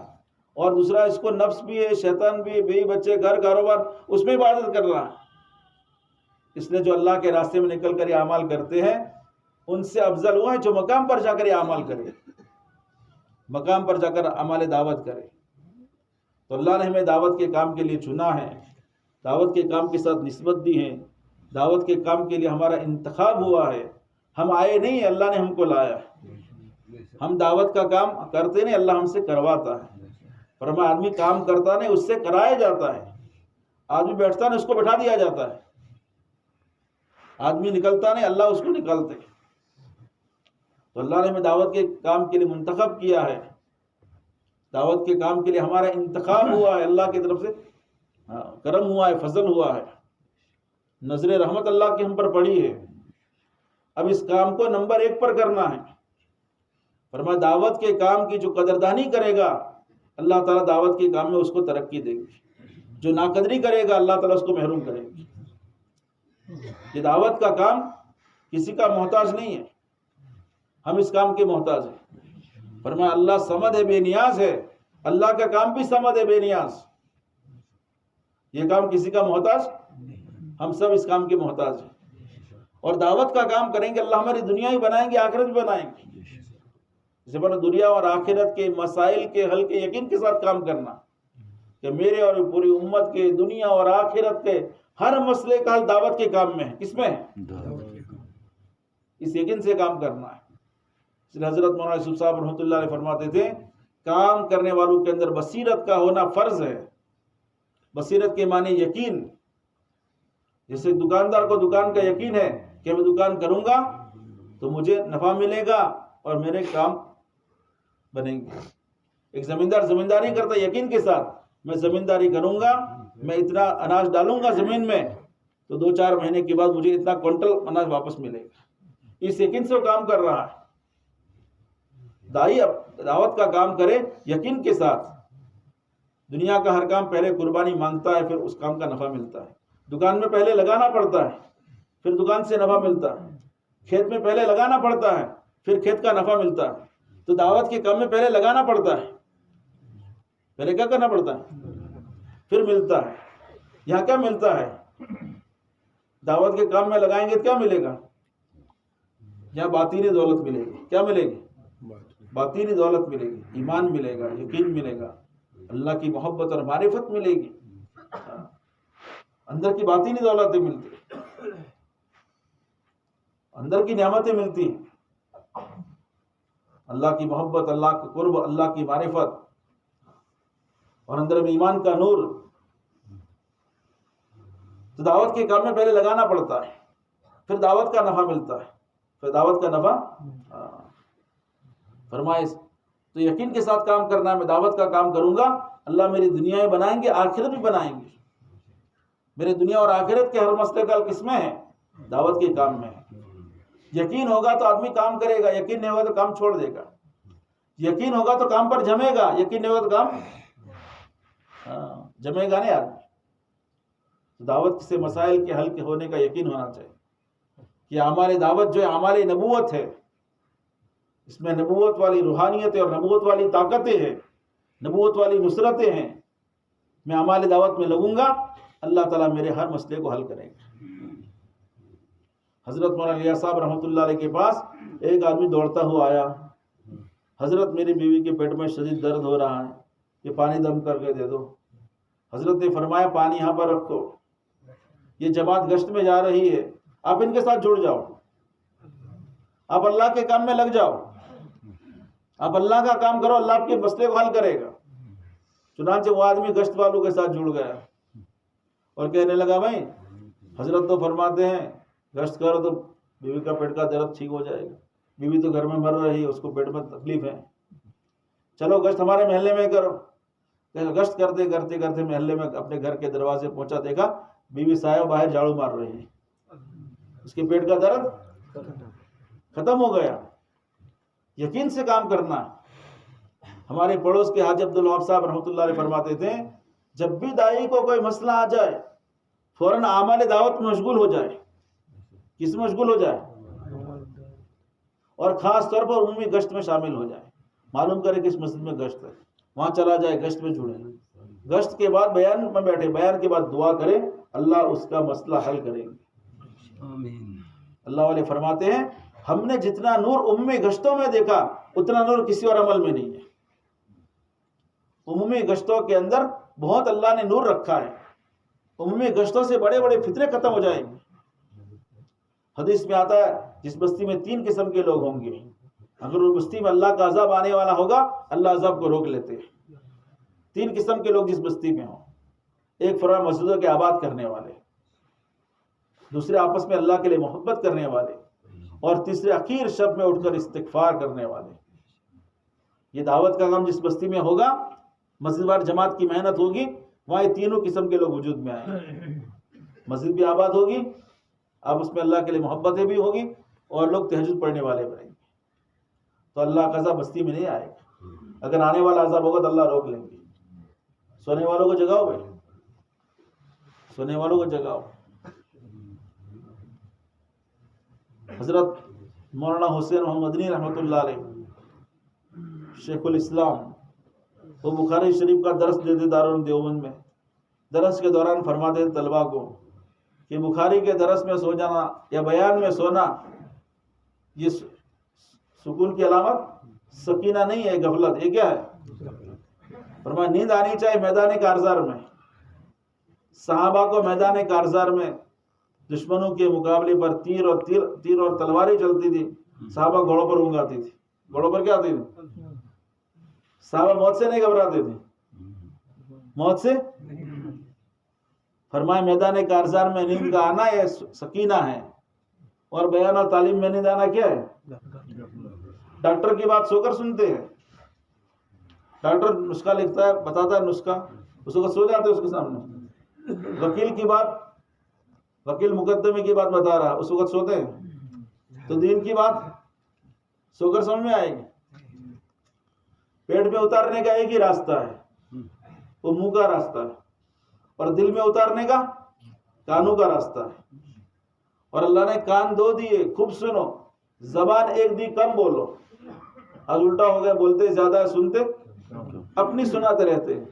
اور دوسرا اس کو نفس بھی ہے، شیطان بھی ہے، بیوی بچے گھر کاروبار، اس میں عبادت کر رہا ہے. اس لیے جو اللہ کے راستے میں نکل کر یہ اعمال کرتے ہیں ان سے افضل وہ ہے جو مقام پر جا کر یہ اعمال کرے، مقام پر جا کر اعمال دعوت کرے. تو اللہ نے ہمیں دعوت کے کام کے لیے چنا ہے، دعوت کے کام کے ساتھ نسبت دی ہے، دعوت کے کام کے لیے ہمارا انتخاب ہوا ہے. ہم آئے نہیں، اللہ نے ہم کو لایا ہے. ہم دعوت کا کام کرتے نہیں، اللہ ہم سے کرواتا ہے. فرمایا آدمی کام کرتا نہیں، اس سے کرایا جاتا ہے. آدمی بیٹھتا نہیں، اس کو بٹھا دیا جاتا ہے. آدمی نکلتا نہیں، اللہ اس کو نکالتے. تو اللہ نے ہمیں دعوت کے کام کے لیے منتخب کیا ہے، دعوت کے کام کے لیے ہمارا انتخاب ہوا ہے. اللہ کی طرف سے کرم ہوا ہے، فضل ہوا ہے، نظر رحمت اللہ کی ہم پر پڑی ہے. اب اس کام کو نمبر 1 پر کرنا ہے. فرمایا دعوت کے کام کی جو قدردانی کرے گا اللہ تعالیٰ دعوت کے کام میں اس کو ترقی دے گی. جو ناقدری کرے گا اللہ تعالیٰ اس کو محروم کرے گی. یہ دعوت کا کام کسی کا محتاج نہیں ہے، ہم اس کام کے محتاج ہیں. فرمایا اللہ صمد ہے، بے نیاز ہے. اللہ کا کام بھی صمد ہے، بے نیاز. یہ کام کسی کا محتاج، ہم سب اس کام کے محتاج ہیں. اور دعوت کا کام کریں گے اللہ ہماری دنیا ہی بنائیں گے، آخرت بھی بنائیں گے. جسے بنا دنیا اور آخرت کے مسائل کے حل کے یقین کے ساتھ کام کرنا کہ میرے اور پوری امت کے دنیا اور آخرت کے ہر مسئلے کا حل دعوت کے کام میں ہے. کس میں ہے؟ اس یقین سے کام کرنا ہے. اس لیے حضرت مولانا یوسف صاحب رحمۃ اللہ علیہ فرماتے تھے کام کرنے والوں کے اندر بصیرت کا ہونا فرض ہے. بصیرت کے معنی یقین. جیسے دکاندار کو دکان کا یقین ہے کہ میں دکان کروں گا تو مجھے نفع ملے گا اور میرے کام بنیں گے. ایک زمیندار زمینداری کرتا یقین کے ساتھ، میں زمینداری کروں گا، میں اتنا اناج ڈالوں گا زمین میں تو 2-4 مہینے کے بعد مجھے اتنا کوئنٹل اناج واپس ملے گا. اس یقین سے وہ کام کر رہا ہے. دائی دعوت کا کام کرے یقین کے ساتھ. دنیا کا ہر کام پہلے قربانی مانگتا ہے، پھر اس کام کا نفع ملتا ہے. دکان میں پہلے لگانا پڑتا ہے، پھر دکان سے نفع ملتا ہے. کھیت میں پہلے لگانا پڑتا ہے، پھر کھیت کا نفع ملتا ہے. تو دعوت کے کام میں پہلے لگانا پڑتا ہے. پہلے کیا کرنا پڑتا ہے؟ پھر ملتا ہے. یہاں کیا ملتا ہے؟ دعوت کے کام میں لگائیں گے تو کیا ملے گا؟ یہاں باطینی دولت ملے گی. کیا ملے گی؟ باطینی دولت ملے گی. ایمان ملے گا، یقین ملے گا، اللہ کی محبت اور معرفت ملے گی. اندر کی باطینی دولتیں ملتی ہیں، اندر کی نعمتیں ملتی ہیں. اللہ کی محبت، اللہ کا قرب، اللہ کی معرفت اور اندر میں ایمان کا نور. تو دعوت کے کام میں پہلے لگانا پڑتا ہے، پھر دعوت کا نفع ملتا ہے. پھر دعوت کا نفع فرمائے تو یقین کے ساتھ کام کرنا ہے. میں دعوت کا کام کروں گا، اللہ میری دنیا میں بنائیں گے، آخرت بھی بنائیں گے. میرے دنیا اور آخرت کے ہر مسئلے کا کس میں ہے؟ دعوت کے کام میں ہے. یقین ہوگا تو آدمی کام کرے گا، یقین نہیں ہوگا تو کام چھوڑ دے گا. یقین ہوگا تو کام پر جمے گا، یقین نہیں ہوگا تو کام جمے گا نہیں آدمی. دعوت سے مسائل کے حل کے ہونے کا یقین ہونا چاہیے کہ اعمال دعوت جو ہے اعمال نبوت ہے. اس میں نبوت والی روحانیتیں اور نبوت والی طاقتیں ہیں، نبوت والی نصرتیں ہیں. میں اعمال دعوت میں لگوں گا، اللہ تعالیٰ میرے ہر مسئلے کو حل کرے گا. حضرت مولانا الیاس صاحب رحمۃ اللہ علیہ کے پاس ایک آدمی دوڑتا ہوا آیا. حضرت میری بیوی کے پیٹ میں شدید درد ہو رہا ہے، یہ پانی دم کر کے دے دو. حضرت نے فرمایا پانی یہاں پر رکھو، یہ جماعت گشت میں جا رہی ہے، آپ ان کے ساتھ جڑ جاؤ، آپ اللہ کے کام میں لگ جاؤ، آپ اللہ کا کام کرو، اللہ آپ کے مسئلے کو حل کرے گا. چنانچہ وہ آدمی گشت والوں کے ساتھ جڑ گیا اور کہنے لگا بھائی حضرت تو فرماتے ہیں گشت کرو تو بیوی کا پیٹ کا درد ٹھیک ہو جائے گا، بیوی تو گھر میں مر رہی ہے، اس کو پیٹ میں تکلیف ہے، چلو گشت ہمارے محلے میں کرو. گشت کرتے کرتے کرتے محلے میں اپنے گھر کے دروازے پہنچا، دیکھا بیوی صاحب باہر جھاڑو مار رہی ہے، اس کے پیٹ کا درد ختم ہو گیا. یقین سے کام کرنا. ہمارے پڑوس کے حاجی عبدالوہاب صاحب رحمۃ اللہ علیہ فرماتے تھے جب بھی داعی کو کوئی مسئلہ آ جائے فوراً اعمال دعوت میں مشغول ہو جائے. کس میں مشغول ہو جائے؟ اور خاص طور پر عمومی گشت میں شامل ہو جائے. معلوم کرے کہ اس مسجد میں گشت ہے، وہاں چلا جائے، گشت میں جڑے. گشت کے بعد بیان میں بیٹھے، بیان کے بعد دعا کرے، اللہ اس کا مسئلہ حل کریں گے. اللہ والے فرماتے ہیں ہم نے جتنا نور عمومی گشتوں میں دیکھا اتنا نور کسی اور عمل میں نہیں ہے. عمومی گشتوں کے اندر بہت اللہ نے نور رکھا ہے. عمومی گشتوں سے بڑے بڑے فتنے ختم ہو جائیں گے. حدیث میں آتا ہے جس بستی میں 3 قسم کے لوگ ہوں گے، اگر اس بستی میں اللہ کا عذاب آنے والا ہوگا اللہ عذاب کو روک لیتے ہیں. 3 قسم کے لوگ جس بستی میں ہوں. ایک فرمان مسجدوں کے آباد کرنے والے، دوسرے آپس میں اللہ کے لیے محبت کرنے والے، اور تیسرے اخیر شب میں اٹھ کر استغفار کرنے والے. یہ دعوت کا کام جس بستی میں ہوگا، مسجد وار جماعت کی محنت ہوگی، وہاں یہ تینوں قسم کے لوگ وجود میں آئیں گے. مسجد بھی آباد ہوگی، آپس میں اللہ کے لیے محبتیں بھی ہوگی، اور لوگ تہجد پڑھنے والے بنیں گے. تو اللہ کا عذاب بستی میں نہیں آئے گا. اگر آنے والا عذاب ہوگا تو اللہ روک لیں گے. سونے والوں کو جگاؤ بھائی، سونے والوں کو جگاؤ. حضرت مولانا حسین محمد مدنی رحمۃ اللہ علیہ شیخ الاسلام، وہ بخاری شریف کا درس دیتے دارالعلوم دیوبند میں. درس کے دوران فرماتے تھے طلباء کو کہ بخاری کے درس میں سو جانا یا بیان میں سونا یہ سکون کی علامت سکینہ نہیں ہے، غفلت. یہ کیا ہے؟ فرمایا نیند آنی چاہیے میدان کارزار میں. صحابہ کو میدان کارزار میں دشمنوں کے مقابلے پر تیر اور تلواریں چلتی تھی، صحابہ گھوڑوں پر اونگ آتی تھی. گھوڑوں پر کیا آتی تھی؟ صحابہ موت سے نہیں گھبراتے تھے، موت سے. فرمایا میدان کارزار میں نیند کا آنا یہ سکینہ ہے، اور بیان اور تعلیم میں نیند آنا کیا ہے؟ ڈاکٹر کی بات سو کر سنتے ہیں. ڈاکٹر نسخہ لکھتا ہے، بتاتا ہے نسخہ، اس کو سو جاتے اس کے سامنے. وکیل کی بات، وکیل مقدمے کی بات بتا رہا، اس وقت سوتے ہیں. تو دین کی بات سو کر سمجھ میں آئے گی. پیٹ میں اتارنے کا ایک ہی راستہ ہے، وہ منہ کا راستہ ہے، اور دل میں اتارنے کا کانوں کا راستہ ہے. اور اللہ نے کان 2 دیے، خوب سنو. زبان ایک دی کم بولو. آج الٹا ہو گیا, بولتے زیادہ ہے سنتے اپنی سناتے رہتے ہیں.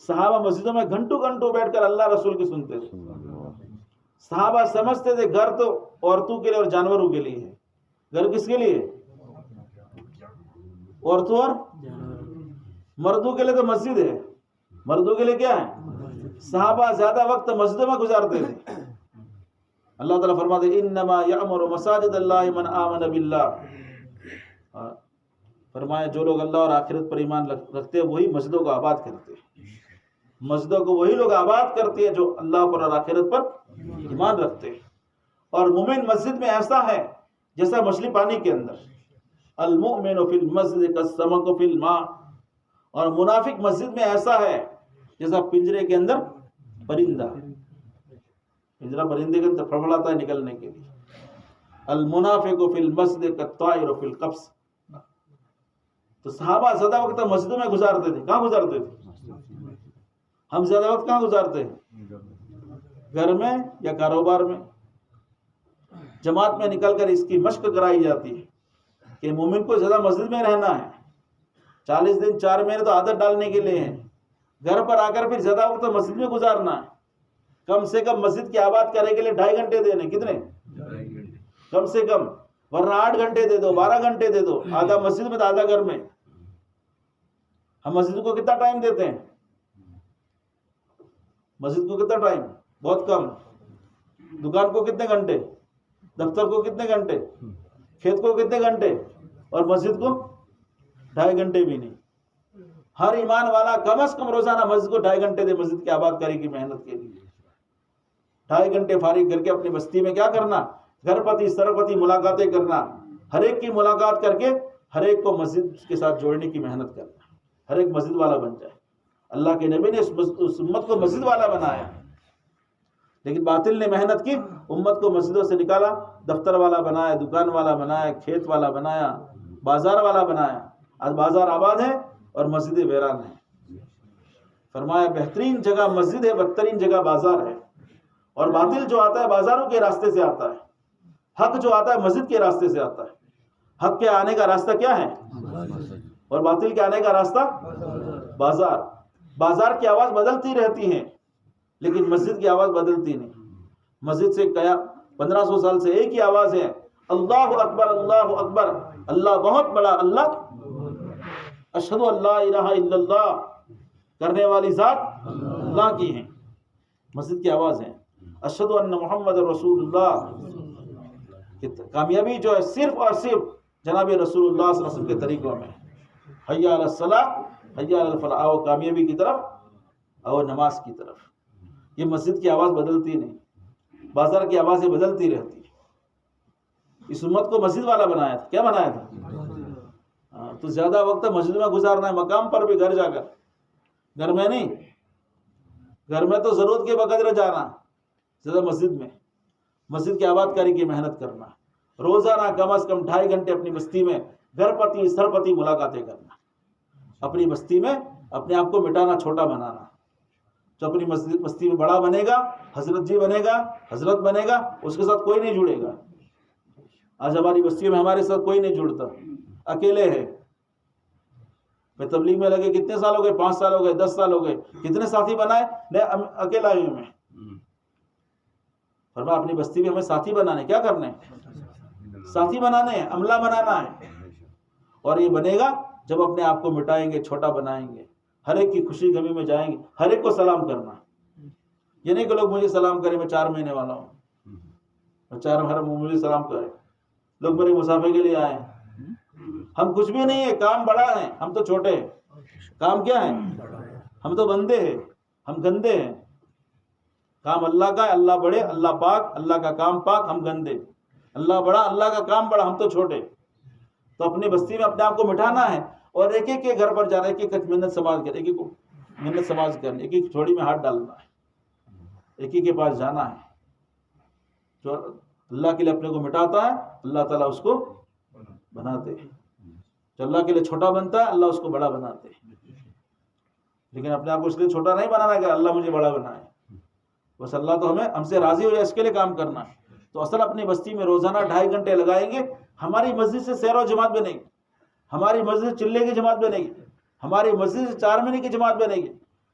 صحابہ مسجدوں میں گھنٹوں گھنٹوں بیٹھ کر اللہ رسول کی سنتے تھے. صحابہ سمجھتے تھے گھر تو عورتوں کے لیے اور جانوروں کے لیے ہے. گھر کس کے لیے؟ عورتوں اور مردوں کے لیے تو مسجد ہے. مردوں کے لیے کیا ہے؟ صحابہ زیادہ وقت مسجدوں میں گزارتے تھے. اللہ تعالیٰ فرماتے ہیں انما یعمر مساجد اللہ من آمن باللہ. فرمایا جو لوگ اللہ اور آخرت پر ایمان رکھتے ہیں وہی مسجدوں کو آباد کرتے ہیں. مسجدوں کو وہی لوگ آباد کرتے ہیں جو اللہ پر اور آخرت پر ایمان رکھتے ہیں. اور مومن مسجد میں ایسا ہے جیسا مچھلی پانی کے اندر. المؤمن فی المسجد کالسمک فی الماء. اور منافق مسجد میں ایسا ہے جیسا پنجرے کے اندر پرندہ. پنجرہ پرندے کے اندر پھڑپڑاتا ہے نکلنے کے لیے. المنافق فی المسجد کالطائر فی القفص. تو صحابہ زیادہ وقت مسجدوں میں گزارتے تھے. کہاں گزارتے تھے؟ ہم زیادہ وقت کہاں گزارتے ہیں؟ گھر میں یا کاروبار میں. جماعت میں نکل کر اس کی مشق کرائی جاتی ہے کہ مومن کو زیادہ مسجد میں رہنا ہے. 40 دن 4 مہینے تو عادت ڈالنے کے لیے ہیں. گھر پر آ کر پھر زیادہ وقت مسجد میں گزارنا ہے. کم سے کم مسجد کی آباد کرنے کے لیے 2.5 گھنٹے دینے. کتنے؟ کم سے کم. ورنہ 8 گھنٹے دے دو, 12 گھنٹے دے دو. آدھا مسجد میں تو آدھا گھر میں. ہم مسجد کو کتنا ٹائم دیتے ہیں؟ مسجد کو کتنا ٹائم؟ بہت کم. دکان کو کتنے گھنٹے؟ دفتر کو کتنے گھنٹے؟ کھیت کو کتنے گھنٹے؟ اور مسجد کو 2.5 گھنٹے بھی نہیں. ہر ایمان والا کم از کم روزانہ مسجد کو 2.5 گھنٹے دے مسجد کی آباد کاری کی محنت کے لیے. 2.5 گھنٹے فارغ کر کے اپنی بستی میں کیا کرنا؟ گھر پتی سرپتی ملاقاتیں کرنا. ہر ایک کی ملاقات کر کے ہر ایک کو مسجد کے ساتھ جوڑنے کی محنت کرنا. ہر ایک مسجد والا بن جائے. اللہ کے نبی نے اس امت کو مسجد والا بنایا. لیکن باطل نے محنت کی, امت کو مسجدوں سے نکالا, دفتر والا بنایا, دکان والا بنایا, کھیت والا بنایا, بازار والا بنایا. آج بازار آباد ہے اور مسجدیں ویران ہیں. فرمایا بہترین جگہ مسجد ہے, بدترین جگہ بازار ہے. اور باطل جو آتا ہے بازاروں کے راستے سے آتا ہے. حق جو آتا ہے مسجد کے راستے سے آتا ہے. حق کے آنے کا راستہ کیا ہے؟ اور باطل کے آنے کا راستہ بازار. بازار کی آواز بدلتی رہتی ہے لیکن مسجد کی آواز بدلتی نہیں. مسجد سے 1500 سال سے ایک ہی آواز ہے, اللہ اکبر اللہ اکبر, اللہ بہت بڑا, اللہ اشہد ان لا الہ الا اللہ, کرنے والی ذات اللہ کی ہے. مسجد کی آواز ہے. اشہد ان محمد رسول اللہ. کامیابی جو ہے صرف اور صرف جناب رسول اللہ صلی اللہ علیہ وسلم کے طریقوں میں. حی علی الصلاۃ حی علی الفلاح. آؤ کامیابی کی طرف, آؤ نماز کی طرف. یہ مسجد کی آواز بدلتی نہیں, بازار کی آوازیں بدلتی رہتی. اس امت کو مسجد والا بنایا تھا. کیا بنایا تھا؟ تو زیادہ وقت مسجد میں گزارنا ہے. مقام پر بھی گھر جا کر, گھر میں نہیں. گھر میں تو ضرورت کے بقدر جانا, زیادہ مسجد میں مسجد کی آباد کاری کی محنت کرنا. روزانہ کم از کم 2.5 گھنٹے اپنی بستی میں گھر پتی سرپتی ملاقاتیں کرنا. اپنی بستی میں اپنے آپ کو مٹانا, چھوٹا بنانا. جو اپنی بستی میں بڑا بنے گا, حضرت جی بنے گا, حضرت بنے گا, اس کے ساتھ کوئی نہیں جڑے گا. آج ہماری بستی میں ہمارے ساتھ کوئی نہیں جڑتا, اکیلے ہیں. میں تبلیغ میں لگے کتنے سال ہو گئے؟ 5 سال ہو گئے, 10 سال ہو گئے. کتنے ساتھی بنائے؟ نہیں, اکیلا ہی ہوں میں. فرمایا اپنی بستی میں ہمیں ساتھی بنانے. کیا کرنے؟ ساتھی بنانے ہیں, عملہ بنانا ہے. اور یہ بنے گا جب اپنے آپ کو مٹائیں گے, چھوٹا بنائیں گے, ہر ایک کی خوشی غمی میں جائیں گے, ہر ایک کو سلام کرنا. یہ نہیں کہ لوگ مجھے سلام کریں, میں 4 مہینے والا ہوں, میں 4 ہر مجھے سلام کریں, لوگ میرے مسافر کے لیے آئے. ہم کچھ بھی نہیں ہے, کام بڑا ہے, ہم تو چھوٹے ہیں. کام کیا ہے؟ ہم تو بندے ہیں, ہم گندے ہیں. کام اللہ کا ہے, اللہ بڑے, اللہ پاک, اللہ کا کام پاک, ہم گندے. اللہ بڑا, اللہ کا کام بڑا, ہم تو چھوٹے. تو اپنی بستی میں اپنے آپ کو مٹھانا ہے اور ایک ایک کے گھر پر جانا, ایک ایک منت سماج کر, ایک ایک کو منت سماج کرنا, ایک ایک تھوڑی میں ہاتھ ڈالنا ہے, ایک ایک کے پاس جانا ہے. جو اللہ کے لیے اپنے کو مٹاتا ہے اللہ تعالیٰ اس کو بناتے ہیں. جو اللہ کے لیے چھوٹا بنتا ہے اللہ اس کو بڑا بناتے ہیں. لیکن اپنے آپ کو اس لیے چھوٹا نہیں بنانا کہ اللہ مجھے بڑا بنائے. بس اللہ تو ہم سے راضی ہو جائے, اس کے لیے کام کرنا ہے. تو اصل اپنی بستی میں روزانہ 2.5 گھنٹے لگائیں گے. ہماری مسجد سے سیر و جماعت بنے گی, ہماری مسجد سے چلے کی جماعت بنے گی, ہماری مسجد سے 4 مہینے کی جماعت بنے گی,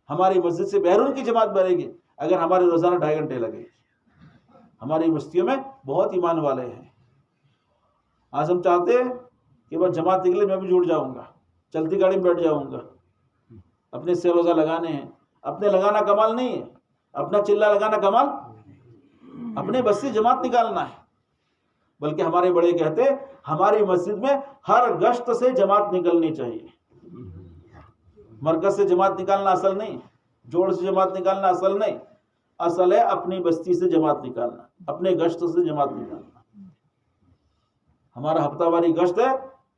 ہماری مسجد سے بیرون کی جماعت بنے گی اگر ہمارے روزانہ 2.5 گھنٹے لگے. ہماری بستیوں میں بہت ایمان والے ہیں. آج ہم چاہتے ہیں کہ بس جماعت نکلے میں بھی جڑ جاؤں گا, چلتی گاڑی میں بیٹھ جاؤں گا. اپنے سے روزہ لگانے ہیں. اپنے لگانا کمال نہیں ہے, اپنا چلہ لگانا کمال, اپنے بستی جماعت نکالنا ہے. بلکہ ہمارے بڑے کہتے ہیں ہماری مسجد میں ہر گشت سے جماعت نکلنی چاہیے. مرکز سے جماعت نکالنا اصل نہیں, جوڑ سے جماعت نکالنا اصل نہیں, اصل ہے اپنی بستی سے جماعت نکالنا, اپنے گشت سے جماعت نکالنا. ہمارا ہفتہ واری گشت ہے,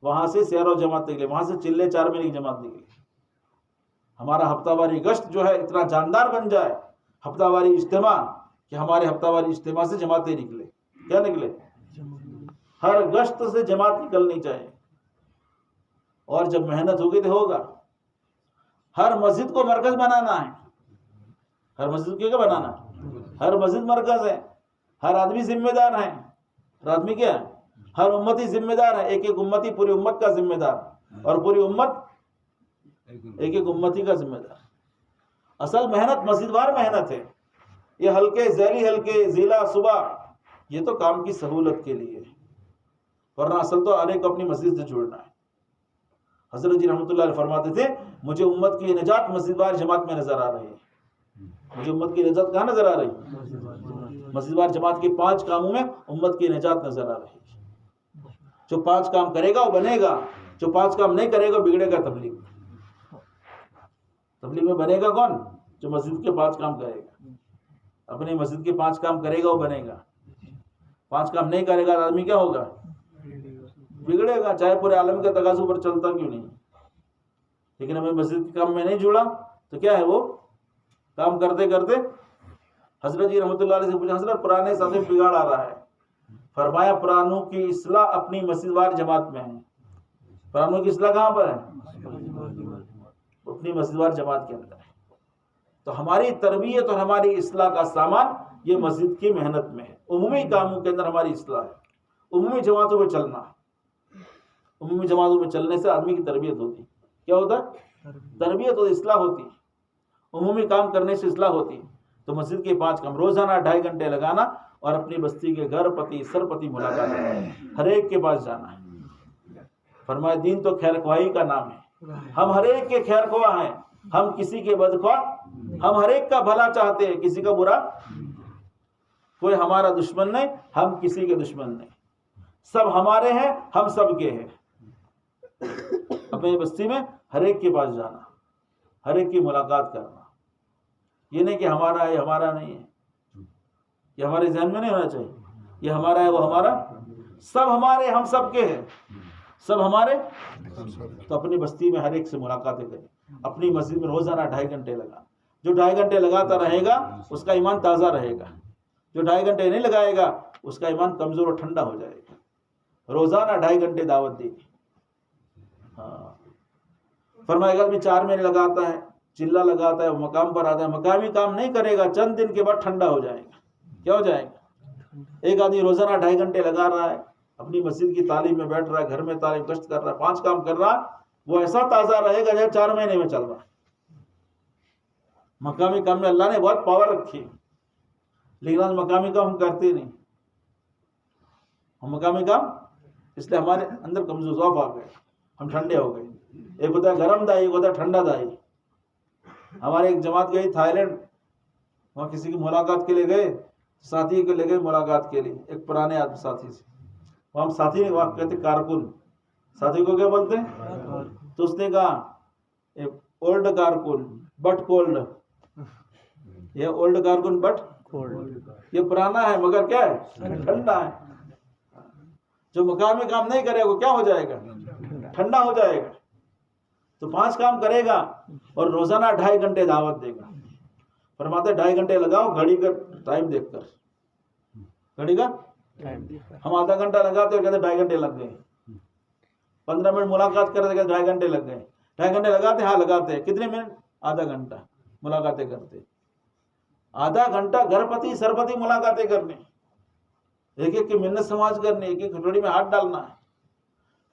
وہاں سے سیر و جماعت نکلے, وہاں سے چلے 4 مہینے کی جماعت نکلے. ہمارا ہفتہ واری گشت جو ہے اتنا جاندار بن جائے, ہفتہ واری اجتماع, کہ ہمارے ہفتہ واری اجتماع سے جماعتیں نکلے. کیا نکلے؟ ہر گشت سے جماعت نکلنی چاہیے. اور جب محنت ہوگی تو ہوگا. ہر مسجد کو مرکز بنانا ہے. ہر مسجد کو کیا بنانا ہے؟ ہر مسجد مرکز ہے. ہر آدمی ذمہ دار ہے. ہر آدمی کیا ہے؟ ہر امتی ذمہ دار ہے. ایک ایک امتی پوری امت کا ذمہ دار, اور پوری امت ایک ایک امتی کا ذمہ دار. اصل محنت مسجد وار محنت ہے. یہ ہلکے ذیلی ہلکے ضلع صبح یہ تو کام کی سہولت کے لیے, ورنہ اصل تو ہر ایک اپنی مسجد سے جڑنا ہے. حضرت جی رحمۃ اللہ علیہ فرماتے تھے مجھے امت کی نجات مسجد وار جماعت میں نظر آ رہی ہے. مجھے امت کی نجات کہاں نظر آ رہی ہے؟ مسجد وار جماعت کے 5 کاموں میں امت کی نجات نظر آ رہی ہے. جو 5 کام کرے گا وہ بنے گا, جو 5 کام نہیں کرے گا بگڑے گا. تبلیغ میں بنے گا کون؟ جو مسجد کے 5 کام کرے گا. اپنی مسجد کے 5 کام کرے گا وہ بنے گا. 5 کام نہیں کرے گا آدمی کیا ہوگا؟ بگڑے گا, چاہے پورے عالم کے تقاضوں پر چلتا کیوں نہیں. لیکن ہمیں مسجد کے کام میں نہیں جڑا تو کیا ہے, وہ کام کرتے کرتے. حضرت جی رحمۃ اللہ علیہ سے پوچھا حضرت پرانے ساتھی بگاڑ آ رہا ہے. فرمایا پرانوں کی اصلاح اپنی مسجد وار جماعت میں ہے. پرانوں کی اصلاح کہاں پر ہے؟ اپنی مسجد وار جماعت کے اندر ہے. تو ہماری تربیت اور ہماری اصلاح کا سامان یہ مسجد کی محنت میں ہے. عمومی کاموں کے اندر ہماری اصلاح ہے. عمومی جماعتوں میں چلنا. عمومی جماعتوں میں چلنے سے آدمی کی تربیت ہوتی. کیا ہوتا ہے؟ تربیت اور اصلاح ہوتی. عمومی کام کرنے سے اصلاح ہوتی. تو مسجد کے 5 کام روزانہ 2.5 گھنٹے لگانا, اور اپنی بستی کے گھر پتی سرپتی ملاقات کرنا, ہر ایک کے پاس جانا ہے. فرمایا دین تو خیر خواہی کا نام ہے. ہم ہر ایک کے خیر خواہ ہیں, ہم کسی کے بدخواہ, ہم ہر ایک کا بھلا چاہتے ہیں, کسی کا برا. کوئی ہمارا دشمن نہیں, ہم کسی کے دشمن نہیں. سب ہمارے ہیں, ہم سب کے ہیں. اپنی بستی میں ہر ایک کے پاس جانا, ہر ایک کی ملاقات کرنا. یہ نہیں کہ ہمارا ہے ہمارا نہیں ہے, یہ ہمارے ذہن میں نہیں ہونا چاہیے. یہ ہمارا ہے وہ ہمارا, سب ہمارے, ہم سب کے ہیں, سب ہمارے. تو اپنی بستی میں ہر ایک سے ملاقاتیں کریں. اپنی مسجد میں روزانہ 2.5 گھنٹے لگا. جو 2.5 گھنٹے لگاتا رہے گا اس کا ایمان تازہ رہے گا. جو 2.5 گھنٹے نہیں لگائے گا اس کا ایمان کمزور اور ٹھنڈا ہو جائے گا. روزانہ 2.5 گھنٹے دعوت دے گی. ہاں فرمائے گا آدمی 4 مہینے لگاتا ہے, چلہ لگاتا ہے, وہ مقام پر آتا ہے, مقامی کام نہیں کرے گا, چند دن کے بعد ٹھنڈا ہو جائے گا. کیا ہو جائے گا؟ ایک آدمی روزانہ 2.5 گھنٹے لگا رہا ہے, اپنی مسجد کی تعلیم میں بیٹھ رہا ہے, گھر میں تعلیم گشت کر رہا ہے, 5 کام کر رہا ہے, وہ ایسا تازہ رہے گا جیسے 4 مہینے میں چل رہا ہے. مقامی کام میں اللہ نے بہت پاور رکھی, لیکن آج مقامی کام ہم کرتے نہیں. ہم مقامی کام اس لیے ہمارے اندر کمزور ضعف آ گئے, ہم ٹھنڈے ہو گئے. ایک ہوتا ہے گرم دائی, ایک ہوتا ہے ٹھنڈا دائی. ہمارے ایک جماعت گئی تھائی لینڈ, وہاں کسی کی ملاقات کے لیے گئے, ساتھی کو لے گئے ملاقات کے لیے, ایک پرانے آدمی ساتھی سے. وہ ہم ساتھی نے وہاں کہتے کارکن, ساتھی کو کیا بولتے ہیں؟ تو اس نے کہا اولڈ کارکن بٹ کولڈ. یہ اولڈ کارکن بٹ کولڈ, یہ پرانا ہے مگر کیا ہے؟ ٹھنڈا ہے. جو مقامی کام نہیں کرے وہ کیا ہو جائے گا؟ ٹھنڈا ہو جائے گا. تو 5 کام کرے گا اور روزانہ 2.5 گھنٹے دعوت دے گا. فرماتے 2.5 گھنٹے لگاؤ, گھڑی کا ٹائم دیکھ کر, گھڑی کا ہم آدھا گھنٹہ لگاتے اور کہتے 2.5 گھنٹے لگ گئے. 15 منٹ ملاقات کرتے کہتے 2.5 گھنٹے لگ گئے. 2.5 گھنٹے لگاتے, ہاں لگاتے. کتنے منٹ؟ آدھا گھنٹہ ملاقاتیں کرتے. آدھا گھنٹہ گھر پتی سرپتی ملاقاتیں کرنے. ایک ایک کی منت سماج کرنی، ایک ایک کھچڑی میں ہاتھ ڈالنا ہے.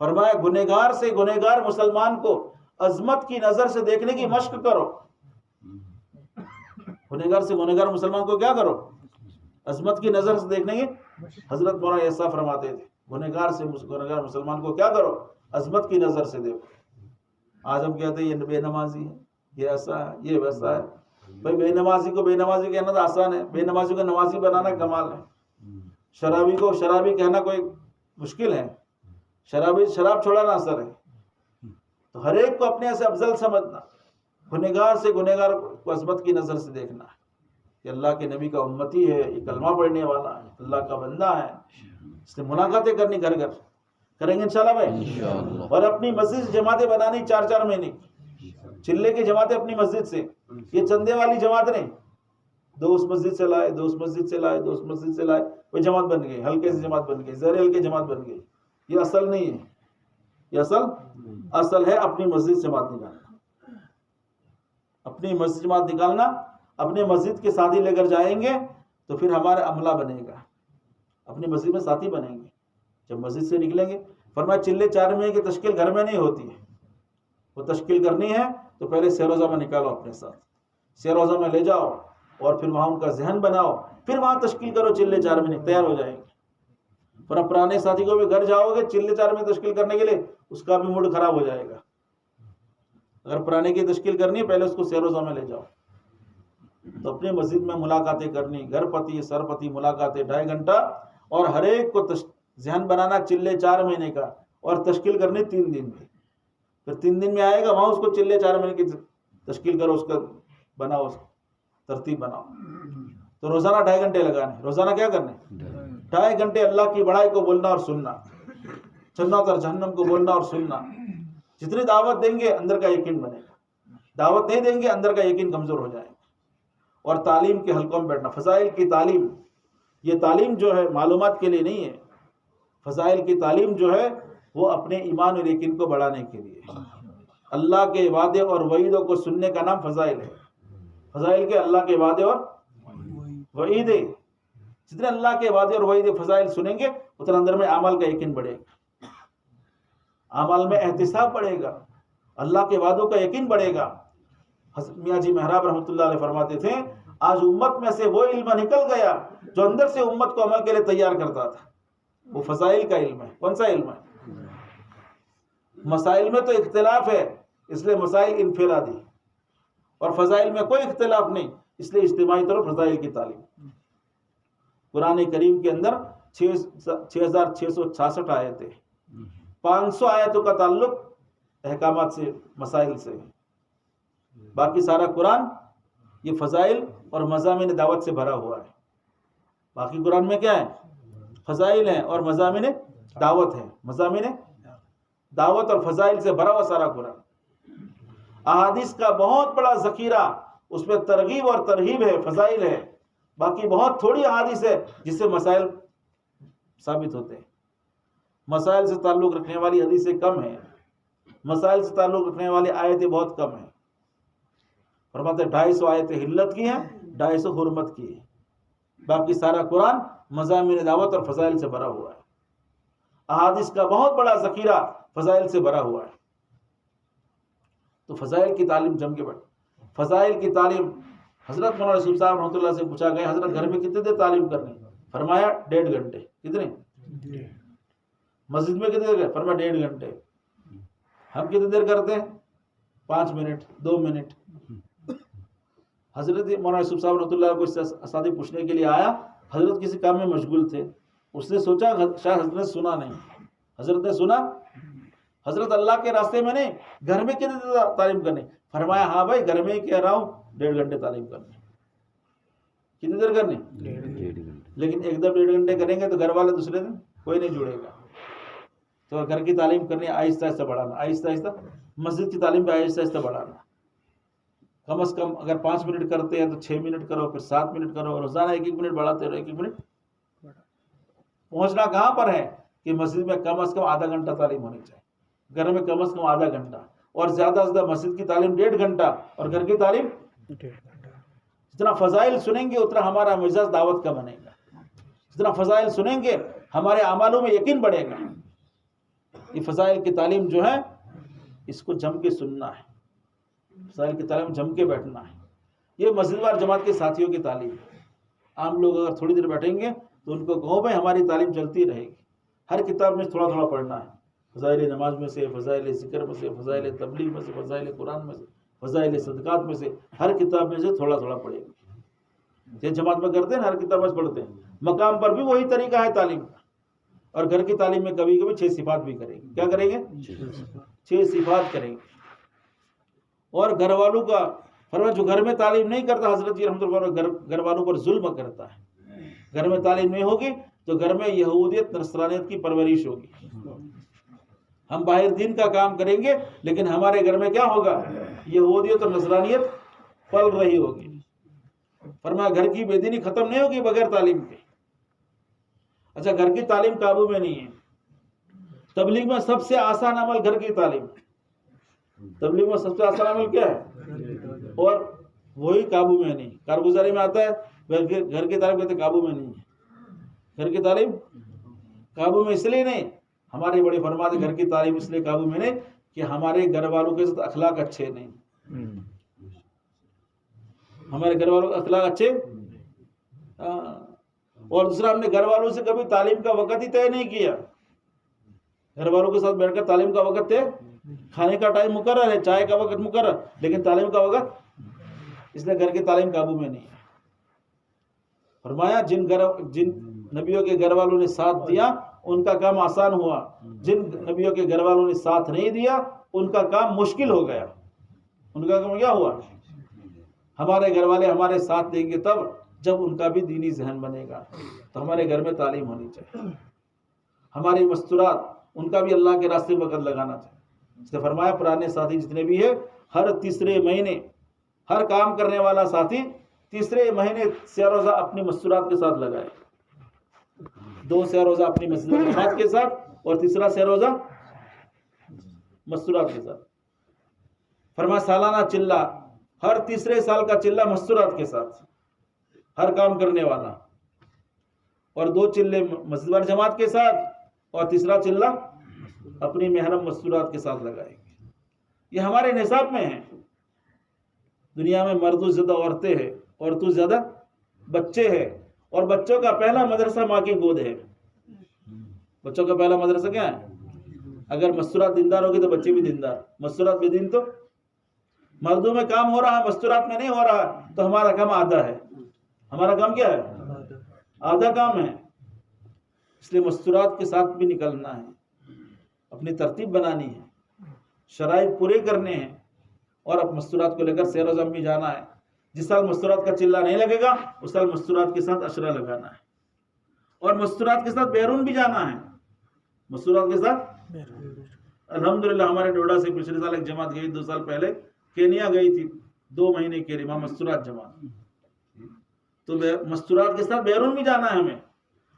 فرمایا گنہگار سے گنہگار مسلمان کو عظمت کی نظر سے دیکھنے کی مشق کرو. گنہگار سے گنہگار مسلمان کو کیا کرو؟ عظمت کی نظر سے دیکھنے کی. حضرت مولانا ایسا فرماتے تھے گنہگار سے گنہگار مسلمان کو کیا کرو؟ عظمت کی نظر سے دیکھو. آج ہم کہتے ہیں یہ بے نمازی ہے، یہ ایسا ہے، یہ ویسا ہے. بھائی بے نمازی کو بے نمازی کہنا تو آسان ہے، بے نمازی کو نمازی بنانا کمال ہے. شرابی کو شرابی کہنا کوئی مشکل ہے، شراب چھوڑانا آسان ہے. تو ہر ایک کو اپنے سے افضل سمجھنا، گنہگار سے گنہگار کو عظمت کی نظر سے دیکھنا ہے کہ اللہ کے نبی کا امتی ہے، یہ کلمہ پڑھنے والا ہے، اللہ کا بندہ ہے. اس نے ملاقاتیں کرنی، گھر گھر کریں گے انشاءاللہ بھائی. اور اپنی مسجد جماعتیں بنانی 4-4 مہینے کی. چلے کی جماعتیں اپنی مسجد سے، یہ چندے والی جماعت نہیں. دو اس مسجد سے لائے، دو اس مسجد سے لائے، دو اس مسجد سے لائے، وہ جماعت بن گئی، ہلکے سے جماعت بن گئی، زیر ہلکے جماعت بن گئی. یہ اصل نہیں ہے، یہ اصل ہے اپنی مسجد سے جماعت نکالنا. اپنی مسجد جماعت نکالنا. اپنے مسجد کے ساتھی لے کر جائیں گے تو پھر ہمارا عملہ بنے گا، اپنی مسجد میں ساتھی بنیں گے. جب مسجد سے نکلیں گے، فرمایا چلے 4 مہینے کی تشکیل گھر میں نہیں ہوتی ہے. وہ تشکیل کرنی ہے تو پہلے سیروزہ میں نکالو اپنے ساتھ، سیروزہ میں لے جاؤ اور پھر وہاں ان کا ذہن بناؤ، پھر وہاں تشکیل کرو. چلے 4 مہینے تیار ہو جائیں گے. پر اب پرانے ساتھی کو بھی گھر جاؤ گے چلے 4 مہینے تشکیل کرنے کے لیے، اس کا بھی موڈ خراب ہو جائے گا. اگر پرانے کی تشکیل کرنی ہے پہلے اس کو سیروزہ میں لے جاؤ. تو اپنے مسجد میں ملاقاتیں کرنی، گھر پتی سرپتی ملاقاتیں 2.5 گھنٹہ، اور ہر ایک کو ذہن بنانا چلے 4 مہینے کا، اور تشکیل کرنی 3 دن میں. پھر 3 دن میں آئے گا وہاں اس کو چلے 4 مہینے کی تشکیل کرو، اس کا بناؤ، اس ترتیب بناؤ. تو روزانہ 2.5 گھنٹے لگانے. روزانہ کیا کرنے؟ 2.5 گھنٹے اللہ کی بڑائی کو بولنا اور سننا، جنت اور جہنم کو بولنا اور سننا. جتنی دعوت دیں گے اندر کا یقین بنے گا، دعوت نہیں دیں گے اندر کا یقین کمزور ہو جائے گا. اور تعلیم کے حلقوں میں بیٹھنا، فضائل کی تعلیم. یہ تعلیم جو ہے معلومات کے لیے نہیں ہے، فضائل کی تعلیم جو ہے وہ اپنے ایمان اور یقین کو بڑھانے کے لیے. اللہ کے وعدے اور وعیدوں کو سننے کا نام فضائل ہے. فضائل کے اللہ کے وعدے اور وعیدے، جتنے اللہ کے وعدے اور وعیدے فضائل سنیں گے اتنا اندر میں اعمال کا یقین بڑھے گا، اعمال میں احتساب بڑھے گا، اللہ کے وعدوں کا یقین بڑھے گا. حضرت میاں جی محراب رحمۃ اللہ علیہ فرماتے تھے آج امت میں سے وہ علم نکل گیا جو اندر سے امت کو عمل کے لیے تیار کرتا تھا. وہ فضائل کا علم ہے. کون سا علم ہے؟ مسائل میں تو اختلاف ہے اس لیے مسائل انفرادی، اور فضائل میں کوئی اختلاف نہیں اس لیے اجتماعی طور فضائل کی تعلیم. قرآن کریم کے اندر 6666 آیتیں، 500 آیتوں کا تعلق احکامات سے، مسائل سے. باقی سارا قرآن یہ فضائل اور مضامین دعوت سے بھرا ہوا ہے. باقی قرآن میں کیا ہے؟ فضائل ہیں اور مضامین دعوت ہیں. مضامین دعوت اور فضائل سے بھرا ہوا سارا قرآن. احادیث کا بہت بڑا ذخیرہ اس میں ترغیب اور ترہیب ہے، فضائل ہے. باقی بہت تھوڑی احادیث ہے جس سے مسائل ثابت ہوتے ہیں. مسائل سے تعلق رکھنے والی حدیثیں کم ہیں، مسائل سے تعلق رکھنے والی آیتیں بہت کم ہیں. فرماتے 250 آیتیں حلت کی ہیں، 250 حرمت کی ہیں. باقی سارا قرآن مضامین دعوت اور فضائل سے بھرا ہوا ہے. احادیث کا بہت بڑا ذخیرہ فضائل سے بھرا ہوا ہے. تو فضائل کی تعلیم جم کے بیٹھ. فضائل کی تعلیم حضرت مولانا یوسف صاحب رحمۃ اللہ سے پوچھا گیا حضرت گھر میں کتنے دیر تعلیم کرنی؟ فرمایا 1.5 گھنٹے. کتنے؟ مسجد میں کتنے دیر؟ فرمایا 1.5 گھنٹے. ہم کتنے دیر کرتے ہیں؟ 5 منٹ 2 منٹ. حضرت مولانا یوسف صاحب رحمۃ اللہ کو اساتذہ پوچھنے کے لیے آیا. حضرت کسی کام میں مشغول تھے. اس نے سوچا شاید حضرت نے سنا نہیں. حضرت نے سنا. حضرت اللہ کے راستے میں نہیں، گھر میں کتنے دیر تعلیم کرنی؟ فرمایا ہاں بھائی گھر میں ہی کہہ رہا ہوں 1.5 گھنٹے تعلیم کرنی. کتنی دیر کرنی؟ 1.5 گھنٹے. لیکن ایک دم 1.5 گھنٹے کریں گے تو گھر والے دوسرے دن کوئی نہیں جڑے گا. تو گھر کی تعلیم کرنی آہستہ آہستہ بڑھانا، آہستہ آہستہ. مسجد کی تعلیم بھی آہستہ آہستہ بڑھانا. کم از کم اگر 5 منٹ کرتے ہیں تو 6 منٹ کرو، پھر 7 منٹ کرو. روزانہ 1 منٹ بڑھاتے رہو، 1 منٹ. پہنچنا کہاں پر ہے کہ مسجد میں کم از کم آدھا گھنٹہ تعلیم ہونی چاہیے، گھر میں کم از کم آدھا گھنٹہ، اور زیادہ سے زیادہ مسجد کی تعلیم 1.5 گھنٹہ اور گھر کی تعلیم 1.5 گھنٹہ. جتنا فضائل سنیں گے اتنا ہمارا مزاج دعوت کا بنے گا. جتنا فضائل سنیں گے ہمارے اعمالوں میں یقین بڑھے گا. یہ فضائل کی تعلیم جو ہے اس کو جم کے سننا ہے. فضائل کی تعلیم جم کے بیٹھنا ہے. یہ مسجد وار جماعت کے ساتھیوں کی تعلیم ہے. عام لوگ اگر تھوڑی دیر بیٹھیں گے تو ان کو کہو بھائی ہماری تعلیم چلتی رہے گی. ہر کتاب میں تھوڑا تھوڑا پڑھنا ہے. فضائل نماز میں سے، فضائل ذکر میں سے، فضائل تبلیغ میں سے، فضائل قرآن میں سے، فضائل صدقات میں سے، ہر کتاب میں سے تھوڑا تھوڑا پڑھیں گے. یہ جماعت میں کرتے ہیں، ہر کتاب میں پڑھتے ہیں. مقام پر بھی وہی طریقہ ہے تعلیم کا. اور گھر کی تعلیم میں کبھی کبھی 6 صفات بھی کریں گے. کیا کریں گے؟ 6 صفات کریں گے. اور گھر والوں کا فرمایا جو گھر میں تعلیم نہیں کرتا، حضرت جی رحمۃ اللہ علیہ گھر والوں پر ظلم کرتا ہے. گھر میں تعلیم نہیں ہوگی تو گھر میں یہودیت نصرانیت کی پرورش ہوگی. ہم باہر دین کا کام کریں گے لیکن ہمارے گھر میں کیا ہوگا؟ یہودیت اور نصرانیت پل رہی ہوگی. فرمایا گھر کی بے دینی ختم نہیں ہوگی بغیر تعلیم کے. اچھا گھر کی تعلیم قابو میں نہیں ہے. تبلیغ میں سب سے آسان عمل گھر کی تعلیم. تبلیغ میں سب سے آسان عمل کیا ہے؟ اور وہی قابو میں نہیں. کارگزاری میں آتا ہے گھر کی تعلیم کہتے قابو میں نہیں ہے. گھر کی تعلیم قابو میں اس لیے نہیں. ہمارے بڑے فرماتے گھر کی تعلیم اس لیے قابو میں نہیں کہ ہمارے گھر والوں کے ساتھ اخلاق اچھے نہیں. ہمارے گھر والوں کے اخلاق اچھے. اور دوسرا ہم نے گھر والوں سے کبھی تعلیم کا وقت ہی طے نہیں کیا. گھر والوں کے ساتھ بیٹھ کر تعلیم کا وقت طے. کھانے کا ٹائم مقرر ہے، چائے کا وقت مقرر، لیکن تعلیم کا وقت. اس لیے گھر کی تعلیم قابو میں نہیں ہے. فرمایا جن نبیوں کے گھر والوں نے ساتھ دیا ان کا کام آسان ہوا. جن نبیوں کے گھر والوں نے ساتھ نہیں دیا ان کا کام مشکل ہو گیا. ان کا کام کیا ہوا؟ ہمارے گھر والے ہمارے ساتھ دیں گے تب جب ان کا بھی دینی ذہن بنے گا. تو ہمارے گھر میں تعلیم ہونی چاہیے. ہماری مستورات ان کا بھی اللہ کے راستے میں وقت لگانا چاہیے. اس نے فرمایا پرانے ساتھی جتنے بھی ہیں ہر تیسرے مہینے ہر کام کرنے والا ساتھی تیسرے مہینے سیاہ روزہ اپنی مستورات کے ساتھ لگائے. 2 سیاہ روزہ اپنی مستورات کے ساتھ اور تیسرا سیاہ روزہ مستورات کے ساتھ. فرمایا سالانہ چلہ ہر تیسرے سال کا چلہ مستورات کے ساتھ ہر کام کرنے والا. اور 2 چلے مسجد وار جماعت کے ساتھ اور تیسرا چلہ اپنی محرم مستورات کے ساتھ لگائیں گے. یہ ہمارے نصاب میں ہے. دنیا میں مردوں زیادہ عورتیں ہیں، عورتوں زیادہ بچے ہیں. اور بچوں کا پہلا مدرسہ ماں کی گود ہے. بچوں کا پہلا مدرسہ کیا ہے؟ اگر مستورات دیندار ہوگی تو بچے بھی دیندار. مستورات بے دین تو مردوں میں کام ہو رہا ہے، مستورات میں نہیں ہو رہا تو ہمارا کام آدھا ہے. ہمارا کام کیا ہے؟ آدھا کام ہے. اس لیے مستورات کے ساتھ بھی نکلنا ہے. اپنی ترتیب بنانی ہے، شرائط پورے کرنے ہیں اور اب مستورات کو لے کر سیر و ضم بھی جانا ہے. جس سال مستورات کا چلہ نہیں لگے گا اس سال مستورات کے ساتھ عشرہ لگانا ہے. اور مستورات کے ساتھ بیرون بھی جانا ہے. مستورات کے ساتھ الحمدللہ ہمارے ڈوڈا سے پچھلے سال ایک جماعت گئی، 2 سال پہلے کینیا گئی تھی 2 مہینے کے لیے. وہاں مستورات جماعت. تو مستورات کے ساتھ بیرون بھی جانا ہے ہمیں.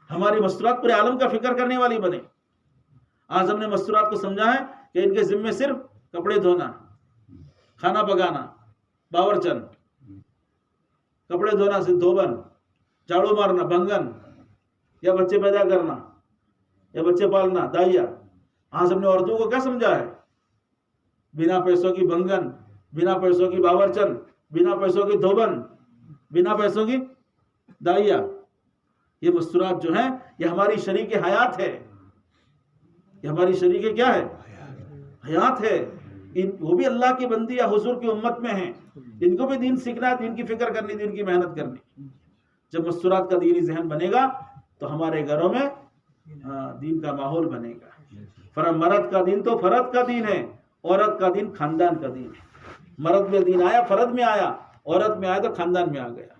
ہماری مستورات پورے عالم کا فکر کرنے والی بنے. آج ہم نے مستورات کو سمجھا ہے کہ ان کے ذمے صرف کپڑے دھونا، کھانا پکانا، باورچن، کپڑے دھونا سے دھوبن، جھاڑو مارنا بنگن، یا بچے پیدا کرنا یا بچے پالنا دائیا. آج ہم نے عورتوں کو کیا سمجھا ہے؟ بنا پیسوں کی بنگن، بنا پیسوں کی باورچن، بنا پیسوں کی دھوبن، بنا پیسوں کی دائیا. یہ مستورات جو ہیں یہ ہماری شریک حیات ہے. یہ ہماری شریک کیا ہے؟ حیات ہے. وہ بھی اللہ کی بندی یا حضور کی امت میں ہیں. ان کو بھی دین سیکھنا ہے، دین کی فکر کرنی، دین کی محنت کرنی. جب مستورات کا دینی ذہن بنے گا تو ہمارے گھروں میں دین کا ماحول بنے گا. مرد کا دین تو فرد کا دین ہے، عورت کا دین خاندان کا دین ہے. مرد میں دین آیا فرد میں آیا، عورت میں آیا تو خاندان میں آ گیا.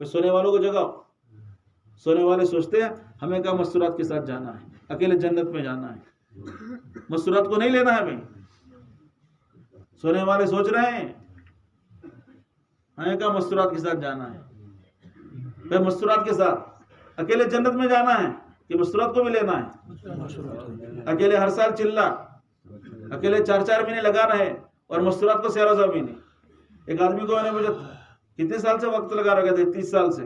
سونے والوں کو جگاؤ. سونے والے سوچتے ہیں ہمیں کہا مستورات کے ساتھ جانا ہے، اکیلے جنت میں جانا ہے، مستورات کو نہیں لینا ہے ہمیں. سونے والے سوچ رہے ہیں ہمیں کہا مستورات کے ساتھ جانا ہے. پھر مستورات کے ساتھ اکیلے جنت میں جانا ہے کہ مستورات کو بھی لینا ہے. اکیلے ہر سال چلنا، اکیلے 4 مہینے لگا رہے اور مستورات کو سیر و ضم بھی نہیں. ایک آدمی کو میں نے مجھے کتنے سال سے وقت لگا رکھا تھا، 30 سال سے.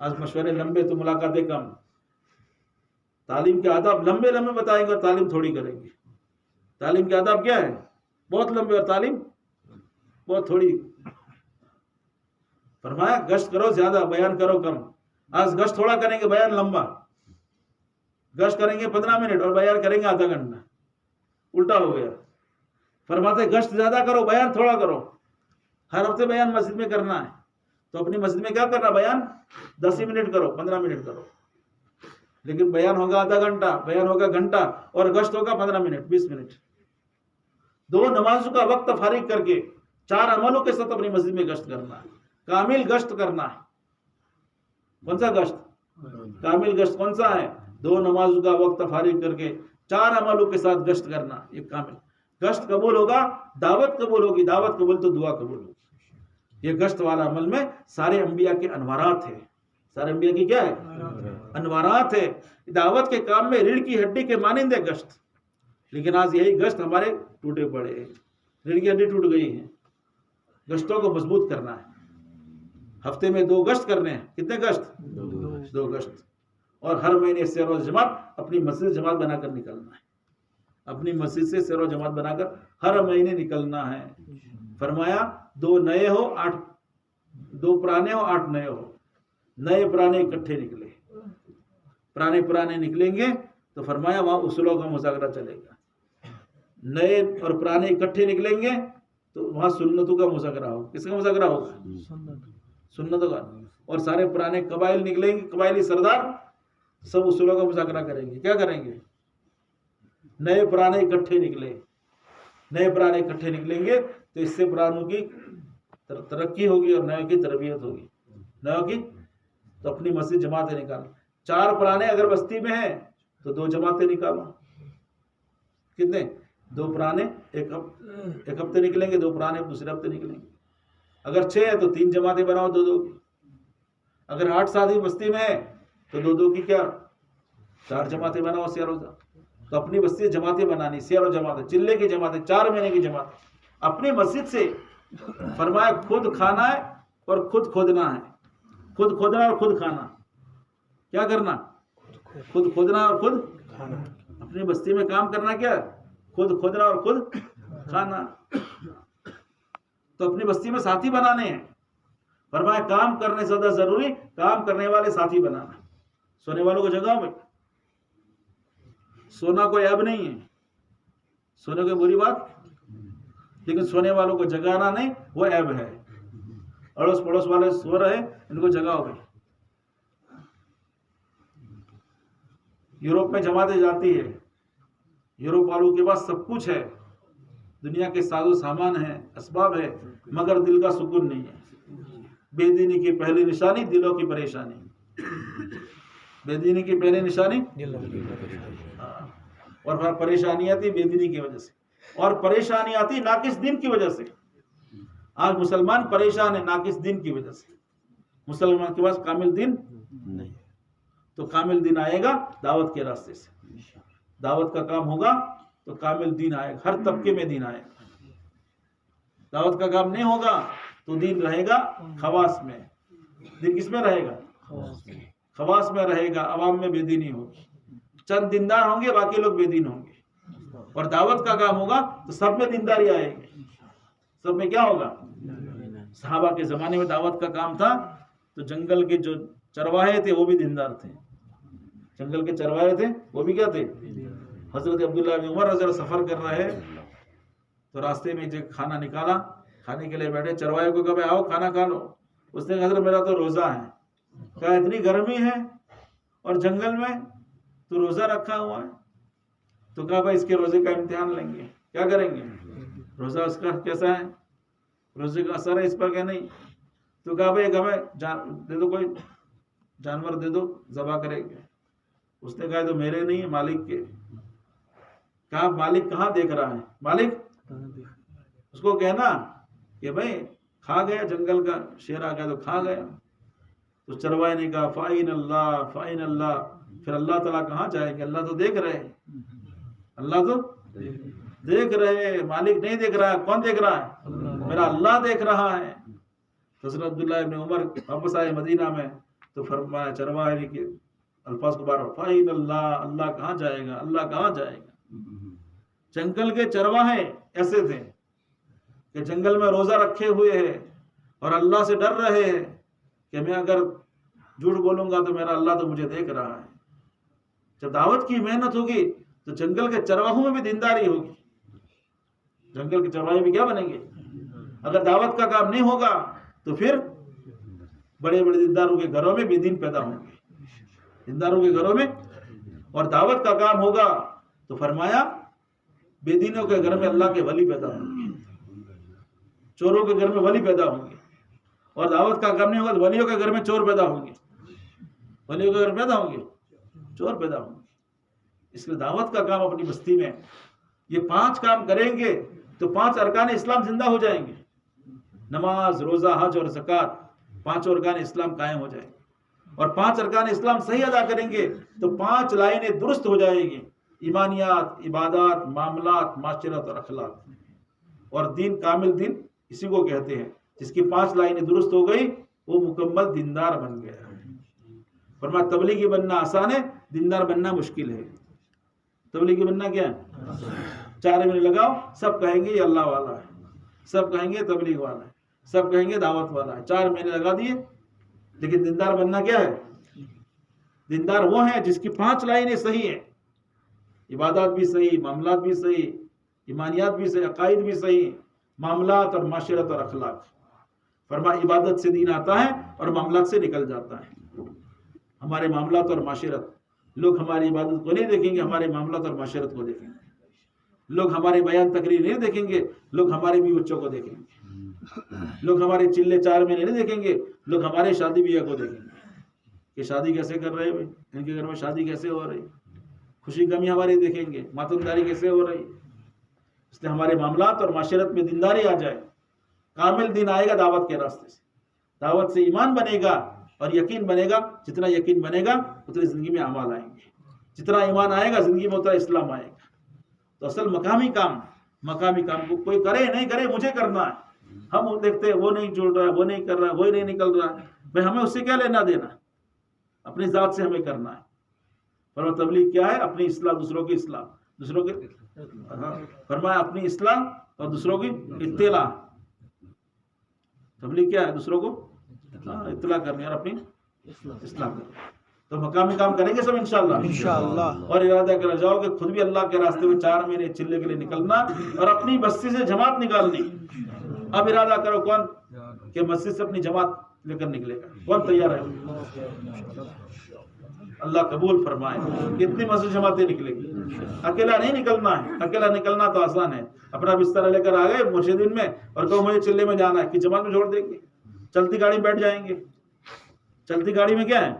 آج مشورے لمبے تو ملاقاتیں کم. تعلیم کے آداب لمبے لمبے بتائیں گے اور تعلیم تھوڑی کریں گے. تعلیم کے آداب کیا ہے؟ بہت لمبے اور تعلیم بہت تھوڑی. فرمایا گشت کرو زیادہ، بیان کرو کم. آج گشت تھوڑا کریں گے، بیان لمبا. گشت کریں گے 15 منٹ اور بیان کریں گے آدھا گھنٹہ. الٹا ہو گیا. فرماتے گشت زیادہ کرو، بیان تھوڑا کرو. ہر ہفتے بیان مسجد میں کرنا ہے تو اپنی مسجد میں کیا کرنا؟ بیان 10 منٹ کرو، 15 منٹ کرو. لیکن بیان ہوگا آدھا گھنٹہ، بیان ہوگا گھنٹہ اور گشت ہوگا 15 منٹ 20 منٹ. 2 نمازوں کا وقت فارغ کر کے 4 عملوں کے ساتھ اپنی مسجد میں گشت کرنا ہے. کامل گشت کرنا ہے. کون سا گشت؟ کامل گشت کون سا ہے؟ 2 نمازوں کا وقت فارغ کر کے 4 عملوں کے ساتھ گشت کرنا. یہ کامل گشت قبول ہوگا، دعوت قبول ہوگی. دعوت قبول تو دعا قبول ہوگی. یہ گشت والا عمل میں سارے انبیاء کے انوارات ہیں. سارے انبیاء کی کیا ہے؟ انوارات ہے. دعوت کے کام میں ریڑھ کی ہڈی کے مانند ہے گشت. لیکن آج یہی گشت ہمارے ٹوٹے پڑے ہیں. ریڑھ کی ہڈی ٹوٹ گئی ہے. گشتوں کو مضبوط کرنا ہے. ہفتے میں 2 گشت کرنے ہیں. کتنے گشت؟ 2 گشت. اور ہر مہینے سیر و جماعت اپنی مسجد جماعت بنا کر نکلنا ہے. اپنی مسجد سے سیر و جماعت بنا کر ہر مہینے نکلنا ہے. فرمایا 2 نئے ہو 8، 2 پرانے ہو 8 نئے ہو. نئے پرانے اکٹھے نکلے. پرانے نکلیں گے تو فرمایا وہاں اصولوں کا مذاکرہ چلے گا. نئے اور پرانے اکٹھے نکلیں گے تو وہاں سنتوں کا مذاکرہ ہوگا. کس کا مذاکرہ ہوگا؟ سنتوں کا. اور سارے پرانے قبائل نکلیں گے، قبائلی سردار سب اصولوں کا مذاکرہ کریں گے. کیا کریں گے؟ نئے پرانے اکٹھے نکلے. نئے پرانے اکٹھے نکلیں گے تو اس سے پرانوں کی ترقی ہوگی اور نئے کی تربیت ہوگی. نئے کی تو اپنی مسجد جماعتیں نکالو. 4 پرانے اگر بستی میں ہیں تو 2 جماعتیں نکالو. کتنے؟ 2 پرانے ایک ہفتے نکلیں گے، 2 پرانے دوسرے ہفتے نکلیں گے. اگر 6 ہے تو 3 جماعتیں بناؤ 2 کی. اگر 8 ساتھی بستی میں ہے تو 2 کی کیا 4 جماعتیں بناؤ. سیر و تو اپنی بستی جماعتیں بنانی. سیر و جماعتیں، چلے کی جماعتیں، 4 مہینے کی جماعتیں اپنی مسجد سے. فرمایا خود کھانا ہے اور خود کھودنا ہے. خود کھودنا اور خود کھانا. کیا کرنا؟ خود کھودنا اور خود کھانا. اپنی بستی میں کام کرنا. کیا؟ خود کھودنا اور خود کھانا. تو اپنی بستی میں ساتھی بنانے ہیں. فرمایا کام کرنے سے زیادہ ضروری کام کرنے والے ساتھی بنانا. سونے والوں کو جگاؤ میں. سونا کوئی عیب نہیں ہے، سونے کوئی بری بات، لیکن سونے والوں کو جگانا نہیں وہ عیب ہے. اڑوس پڑوس والے سو رہے ان کو جگاؤ بھائی. یوروپ میں جماعتیں جاتی ہے. یوروپ والوں کے پاس سب کچھ ہے، دنیا کے ساز و سامان ہے، اسباب ہے، مگر دل کا سکون نہیں ہے. بے دینی کی پہلی نشانی دلوں کی پریشانی. بے دینی کی پہلی نشانی اور پریشانی آتی بے دینی کی وجہ سے، اور پریشانی آتی ناقص دین کی وجہ سے. آج مسلمان پریشان ہے ناقص دین کی وجہ سے. مسلمان کے پاس کامل دین نہیں. تو کامل دین آئے گا دعوت کے راستے سے. دعوت کا کام ہوگا تو کامل دین آئے گا. ہر طبقے میں دین آئے گا. دعوت کا کام نہیں ہوگا تو دین رہے گا خواص میں. دین کس میں رہے گا؟ خواص میں رہے گا. عوام میں بے دینی ہوگی. چند دیندار ہوں گے، باقی لوگ بے دین ہوں گے. اور دعوت کا کام ہوگا تو سب میں دینداری آئے گی. سب میں کیا ہوگا؟ صحابہ کے زمانے میں دعوت کا کام تھا تو جنگل کے جو چرواہے تھے وہ بھی دیندار تھے. جنگل کے چرواہے تھے وہ بھی کیا تھے؟ حضرت عبداللہ بن عمر رضی اللہ سفر کر رہے تو راستے میں جو کھانا نکالا، کھانے کے لیے بیٹھے. چرواہے کو کہا آؤ کھانا کھا لو. اس نے کہا حضرت میرا تو روزہ ہے. کہا اتنی گرمی ہے اور جنگل میں تو روزہ رکھا ہوا ہے. تو کہا بھائی اس کے روزے کا امتحان لیں گے. کیا کریں گے؟ روزہ اس کا کیسا ہے، روزے کا اثر ہے اس پر کہ نہیں. تو کہا بھائی ایک ہمیں دے دو، کوئی جانور دے دو ذبح کریں گے. اس نے کہا تو میرے نہیں مالک کے. کہا مالک کہاں دیکھ رہا ہے؟ مالک اس کو کہنا کہ بھائی کھا گیا، جنگل کا شیر آ گیا تو کھا گیا. تو چرواہے نے کہا فائن اللہ فائن اللہ. پھر اللہ تعالیٰ کہاں جائے گا؟ اللہ تو دیکھ رہے، اللہ تو دیکھ رہے. مالک نہیں دیکھ رہا. کون دیکھ رہا ہے؟ میرا اللہ دیکھ رہا ہے. حضرت عبداللہ ابن عمر واپس آئے مدینہ میں تو فرمایا چرواہے کے الفاظ کو بار بار فَإِنَ اللَّهَ، اللہ کہاں جائے گا، اللہ کہاں جائے گا۔ جنگل کے چرواہے ایسے تھے کہ جنگل میں روزہ رکھے ہوئے ہیں اور اللہ سے ڈر رہے ہیں کہ میں اگر جھوٹ بولوں گا تو میرا اللہ تو مجھے دیکھ رہا ہے۔ جب دعوت کی محنت ہوگی تو جنگل کے چرواہوں میں بھی دینداری ہوگی، جنگل کے چرواہے بھی کیا بنیں گے؟ اگر دعوت کا کام نہیں ہوگا تو پھر بڑے بڑے دینداروں کے گھروں میں بے دین پیدا ہوں گے، دینداروں کے گھروں میں۔ اور دعوت کا کام ہوگا تو فرمایا بے دینوں کے گھر میں اللہ کے ولی پیدا ہوں گے، چوروں کے گھر میں ولی پیدا ہوں گے۔ اور دعوت کا کام نہیں ہوگا تو ولیوں کے گھر میں چور پیدا ہوں گے، ولیوں کے گھر پیدا ہوں گے چور پیدا ہوں گے۔ اس لیے دعوت کا کام اپنی بستی میں یہ 5 کام کریں گے تو 5 ارکان اسلام زندہ ہو جائیں گے۔ نماز، روزہ، حج اور زکوٰۃ، 5 ارکان اسلام قائم ہو جائیں گے۔ اور 5 ارکان اسلام صحیح ادا کریں گے تو 5 لائنیں درست ہو جائیں گی، ایمانیات، عبادات، معاملات، معاشرت اور اخلاق۔ اور دین، کامل دین اسی کو کہتے ہیں، جس کی 5 لائنیں درست ہو گئی وہ مکمل دیندار بن گیا۔ فرمایا تبلیغی بننا آسان ہے، دیندار بننا مشکل ہے۔ تبلیغی بننا کیا ہے؟ 4 مہینے لگاؤ، سب کہیں گے یہ اللہ والا ہے، سب کہیں گے تبلیغ والا ہے، سب کہیں گے دعوت والا ہے، 4 مہینے لگا دیے۔ لیکن دیندار بننا کیا ہے؟ دیندار وہ ہے جس کی 5 لائنیں صحیح ہیں، عبادات بھی صحیح، معاملات بھی صحیح، ایمانیات بھی صحیح، عقائد بھی صحیح، معاملات اور معاشرت اور اخلاق۔ فرمایا عبادت سے دین آتا ہے اور معاملات سے نکل جاتا ہے۔ ہمارے معاملات اور معاشرت، لوگ ہماری عبادت کو نہیں دیکھیں گے، ہمارے معاملات اور معاشرت کو دیکھیں گے۔ لوگ ہمارے بیان تقریر نہیں دیکھیں گے، لوگ ہمارے بھی بچوں کو دیکھیں گے۔ لوگ ہمارے چلے 4 مہینے نہیں دیکھیں گے، لوگ ہمارے شادی بیاہ کو دیکھیں گے کہ شادی کیسے کر رہے ہیں، ان کے گھر میں شادی کیسے ہو رہی، خوشی غمی ہماری دیکھیں گے، ماتمداری کیسے ہو رہی۔ اس لیے ہمارے معاملات اور معاشرت میں دینداری آ جائے، کامل دین آئے گا دعوت کے راستے سے۔ دعوت سے ایمان بنے گا اور یقین بنے گا، جتنا یقین بنے گا اتنی زندگی میں اعمال آئیں گے، جتنا ایمان آئے گا زندگی میں اتنا اسلام آئے گا۔ تو اصل مقامی کام کو کوئی کرے نہیں کرے مجھے کرنا ہے۔ ہم دیکھتے ہیں وہ نہیں جڑ رہا ہے، وہ نہیں کر رہا ہے، وہ نہیں نکل رہا ہے، بھائی ہمیں اس سے کیا لینا دینا، اپنی ذات سے ہمیں کرنا ہے۔ فرمایا تبلیغ کیا ہے؟ اپنی اصلاح، دوسروں کی اصلاح، دوسروں کے فرمایا اپنی اصلاح اور دوسروں کی اطلاع۔ تبلیغ کیا ہے؟ دوسروں کو اطلاع کرنی اور اپنی اصلاح کرنی۔ تو مقامی کام کریں گے سب انشاءاللہ۔ اور ارادہ کر جاؤ کہ خود بھی اللہ کے راستے میں 4 مہینے چلے کے لیے نکلنا اور اپنی بستی سے جماعت نکالنی۔ اب ارادہ کرو کون کہ مسجد سے اپنی جماعت لے کر نکلے گا، کون تیار ہے؟ اللہ قبول فرمائے۔ کتنی مسجد جماعتیں نکلے گی؟ اکیلا نہیں نکلنا ہے، اکیلا نکلنا تو آسان ہے، اپنا بستر لے کر آ گئے مرشدین میں اور کہو مجھے چلے میں جانا ہے، کہ جماعت میں چھوڑ دیں گے؟ چلتی گاڑی میں بیٹھ جائیں گے۔ چلتی گاڑی میں کیا ہے؟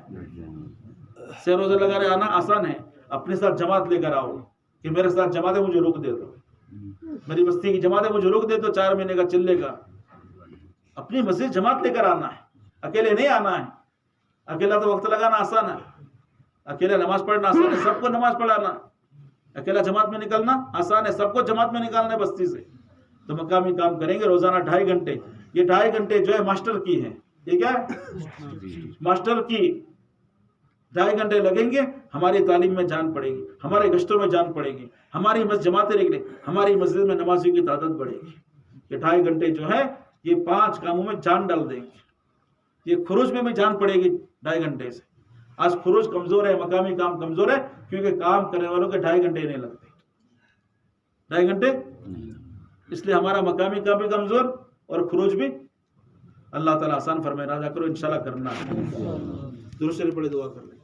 سیر روزے لگانے آنا آسان ہے، اپنے ساتھ جماعت لے کر آؤ کہ میرے ساتھ جماعت ہے، مجھے روک دے دو، میری بستی کی جماعت ہے، مجھے روک دے دو 4 مہینے کا چلے گا۔ اپنی مسجد جماعت لے کر آنا ہے، اکیلے نہیں آنا ہے۔ اکیلا تو وقت لگانا آسان ہے، اکیلا نماز پڑھنا آسان ہے، سب کو نماز پڑھانا۔ اکیلا جماعت میں نکلنا آسان ہے، سب کو جماعت میں نکالنا ہے بستی سے۔ تو مقامی کام کریں گے روزانہ 2.5 گھنٹے۔ یہ 2.5 گھنٹے جو ہے ماسٹر کی ہے، یہ کیا ہے؟ ماسٹر کی 2.5 گھنٹے لگیں گے، ہماری تعلیم میں جان پڑے گی، ہمارے گشتوں میں جان پڑے گی، ہماری جماعتیں نکلیں، ہماری مسجد میں نمازیوں کی تعداد بڑھے گی۔ یہ 2.5 گھنٹے جو ہے یہ 5 کاموں میں جان ڈال دیں گے۔ یہ خروج میں بھی جان پڑے گی 2.5 گھنٹے سے۔ آج خروج کمزور ہے، مقامی کام کمزور ہے، کیونکہ کام کرنے والوں کے 2.5 گھنٹے نہیں لگتے۔ 2.5 گھنٹے، اس لیے ہمارا مقامی کام بھی کمزور اور خروج بھی۔ اللہ تعالیٰ آسان فرمائے، راجہ کرو انشاءاللہ کرنا ہے۔ درود شریف پڑھے، دعا کر لیں۔